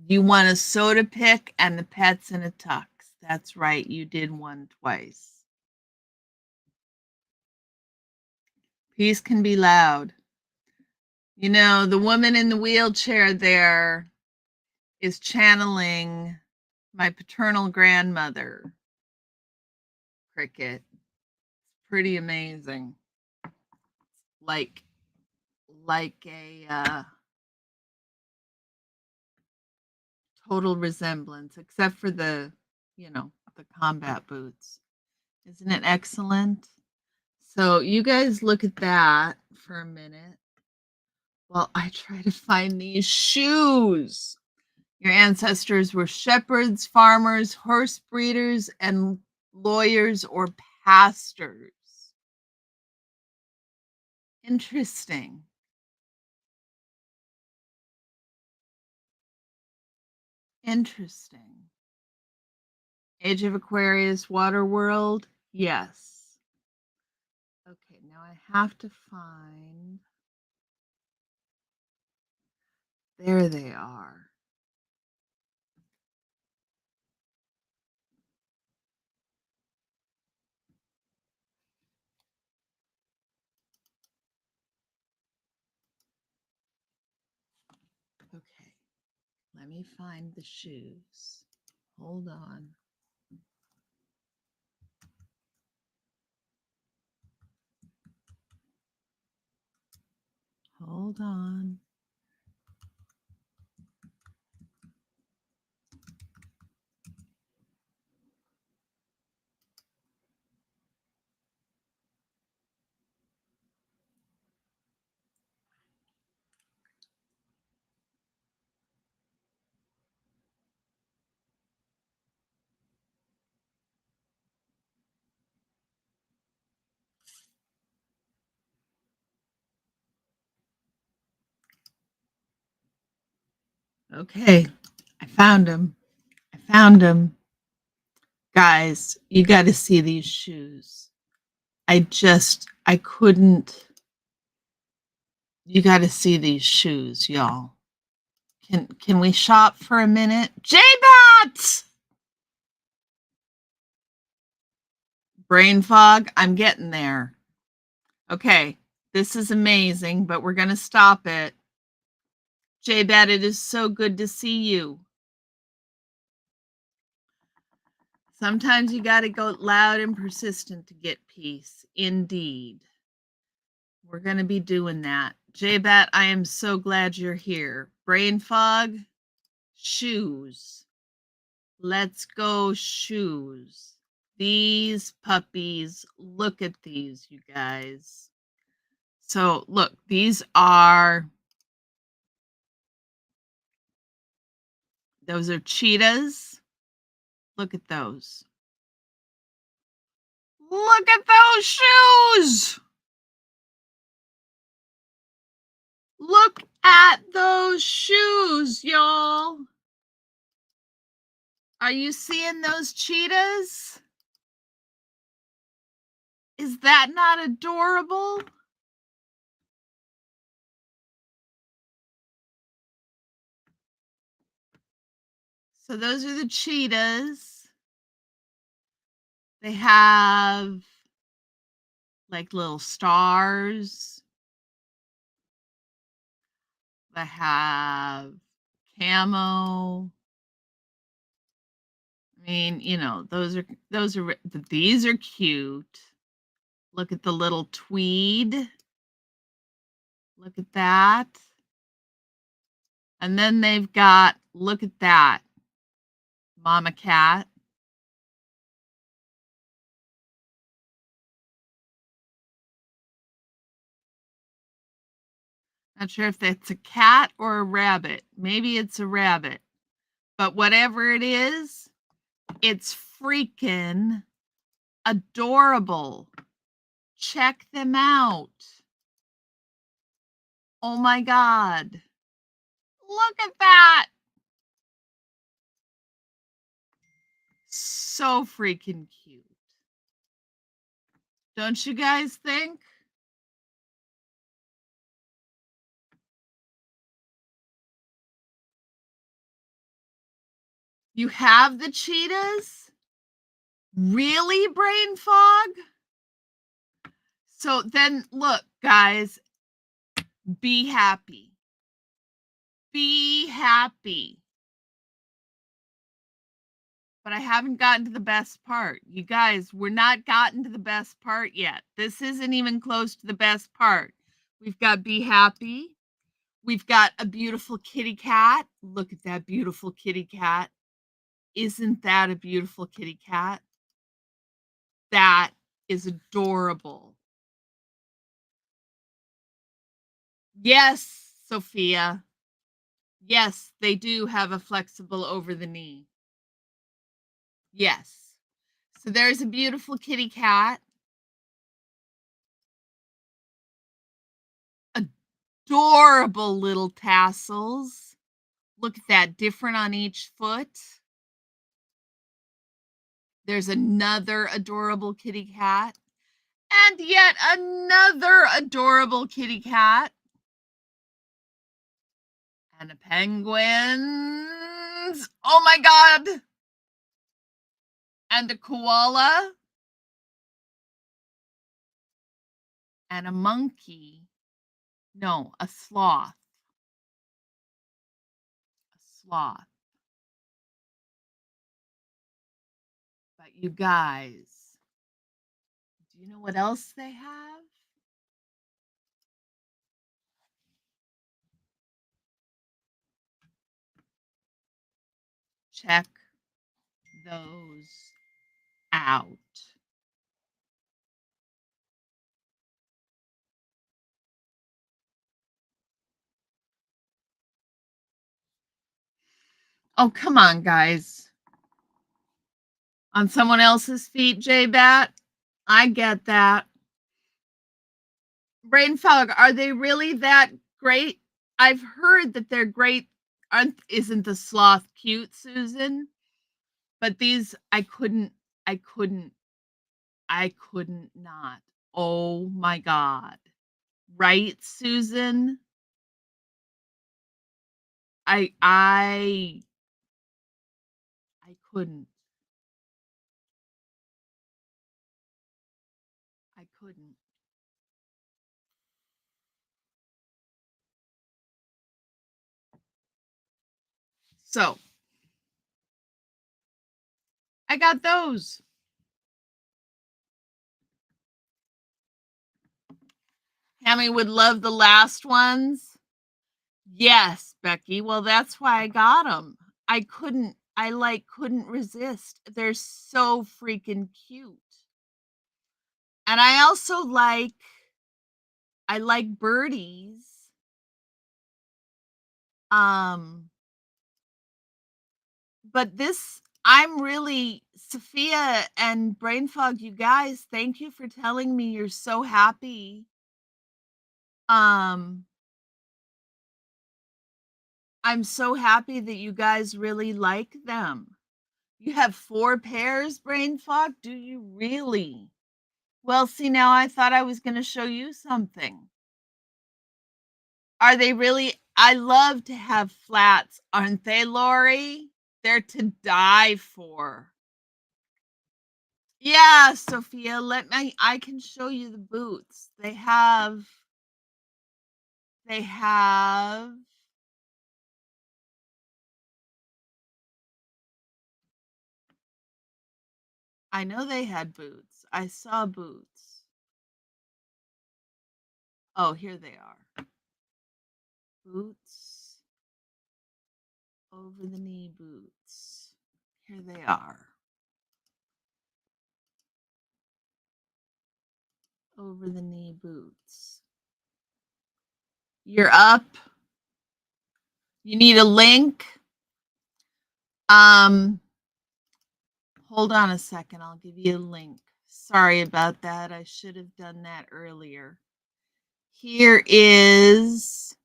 You won a soda pick and the pets in a tux. That's right, you did one twice. Peace can be loud. You know, the woman in the wheelchair there is channeling my paternal grandmother, Cricket. Pretty amazing. Like a total resemblance, except for the combat boots. Isn't it excellent? So you guys look at that for a minute while I try to find these shoes. Your ancestors were shepherds, farmers, horse breeders, and lawyers or pastors. Interesting. Interesting. Age of Aquarius, Water World. Yes. Okay, now I have to find. There they are. Okay. Let me find the shoes. Hold on. Hold on. Okay, I found them. I found them. Guys, you got to see these shoes. I couldn't. You got to see these shoes, y'all. Can we shop for a minute? J-Bot! Brain fog, I'm getting there. Okay, this is amazing, but we're going to stop it. J-Bat, it is so good to see you. Sometimes you got to go loud and persistent to get peace. Indeed. We're going to be doing that. J-Bat, I am so glad you're here. Brain fog, shoes. Let's go shoes. These puppies, look at these, you guys. So look, those are cheetahs. Look at those. Look at those shoes. Look at those shoes, y'all. Are you seeing those cheetahs? Is that not adorable? So those are the cheetahs. They have like little stars. They have camo. I mean, you know, these are cute. Look at the little tweed. Look at that. And then they've got, look at that, mama cat. Not sure if that's a cat or a rabbit. Maybe it's a rabbit. But whatever it is, it's freaking adorable. Check them out. Oh my God. Look at that. So freaking cute. Don't you guys think? You have the cheetahs? Really, brain fog? So then look, guys, be happy. Be happy. But I haven't gotten to the best part. You guys, we're not gotten to the best part yet. This isn't even close to the best part. We've got be happy. We've got a beautiful kitty cat. Look at that beautiful kitty cat. Isn't that a beautiful kitty cat? That is adorable. Yes, Sophia. Yes, they do have a flexible over the knee. Yes. So there's a beautiful kitty cat. Adorable little tassels. Look at that, different on each foot. There's another adorable kitty cat. And yet another adorable kitty cat. And a penguins. Oh my God. And a koala. And a monkey. No, a sloth. A sloth. But you guys, do you know what else they have? Check those out. Oh, come on, guys. On someone else's feet, J-Bat? I get that. Brain fog, are they really that great? I've heard that they're great. Isn't the sloth cute, Susan? But these, I couldn't, I couldn't not. Oh my God. Right, Susan? I, I, I couldn't. I couldn't. So I got those. Hammy would love the last ones. Yes, Becky. Well, that's why I got them. Couldn't resist. They're so freaking cute. And I like birdies. Um, but this, I'm really, Sophia and Brain Fog, you guys, thank you for telling me you're so happy. Um, I'm so happy that you guys really like them. You have 4 pairs, Brain Fog? Do you really? Well, see, now I thought I was gonna show you something. Are they really? I love to have flats, aren't they, Lori? They're to die for. Yeah, Sophia, I can show you the boots. They have I know they had boots. I saw boots. Oh, here they are. Boots, over the knee boots. Here they are. Over the knee boots. You're up. You need a link. Um, hold on a second. I'll give you a link. Sorry about that. I should have done that earlier. Here is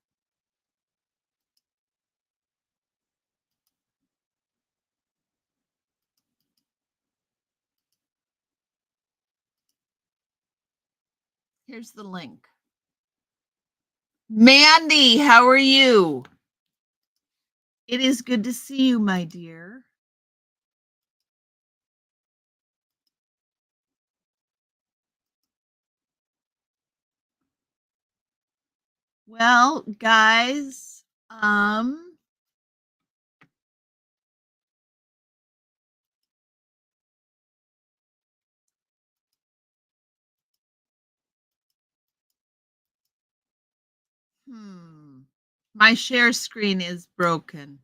here's the link. Mandy, how are you? It is good to see you, my dear. Well, guys, my share screen is broken.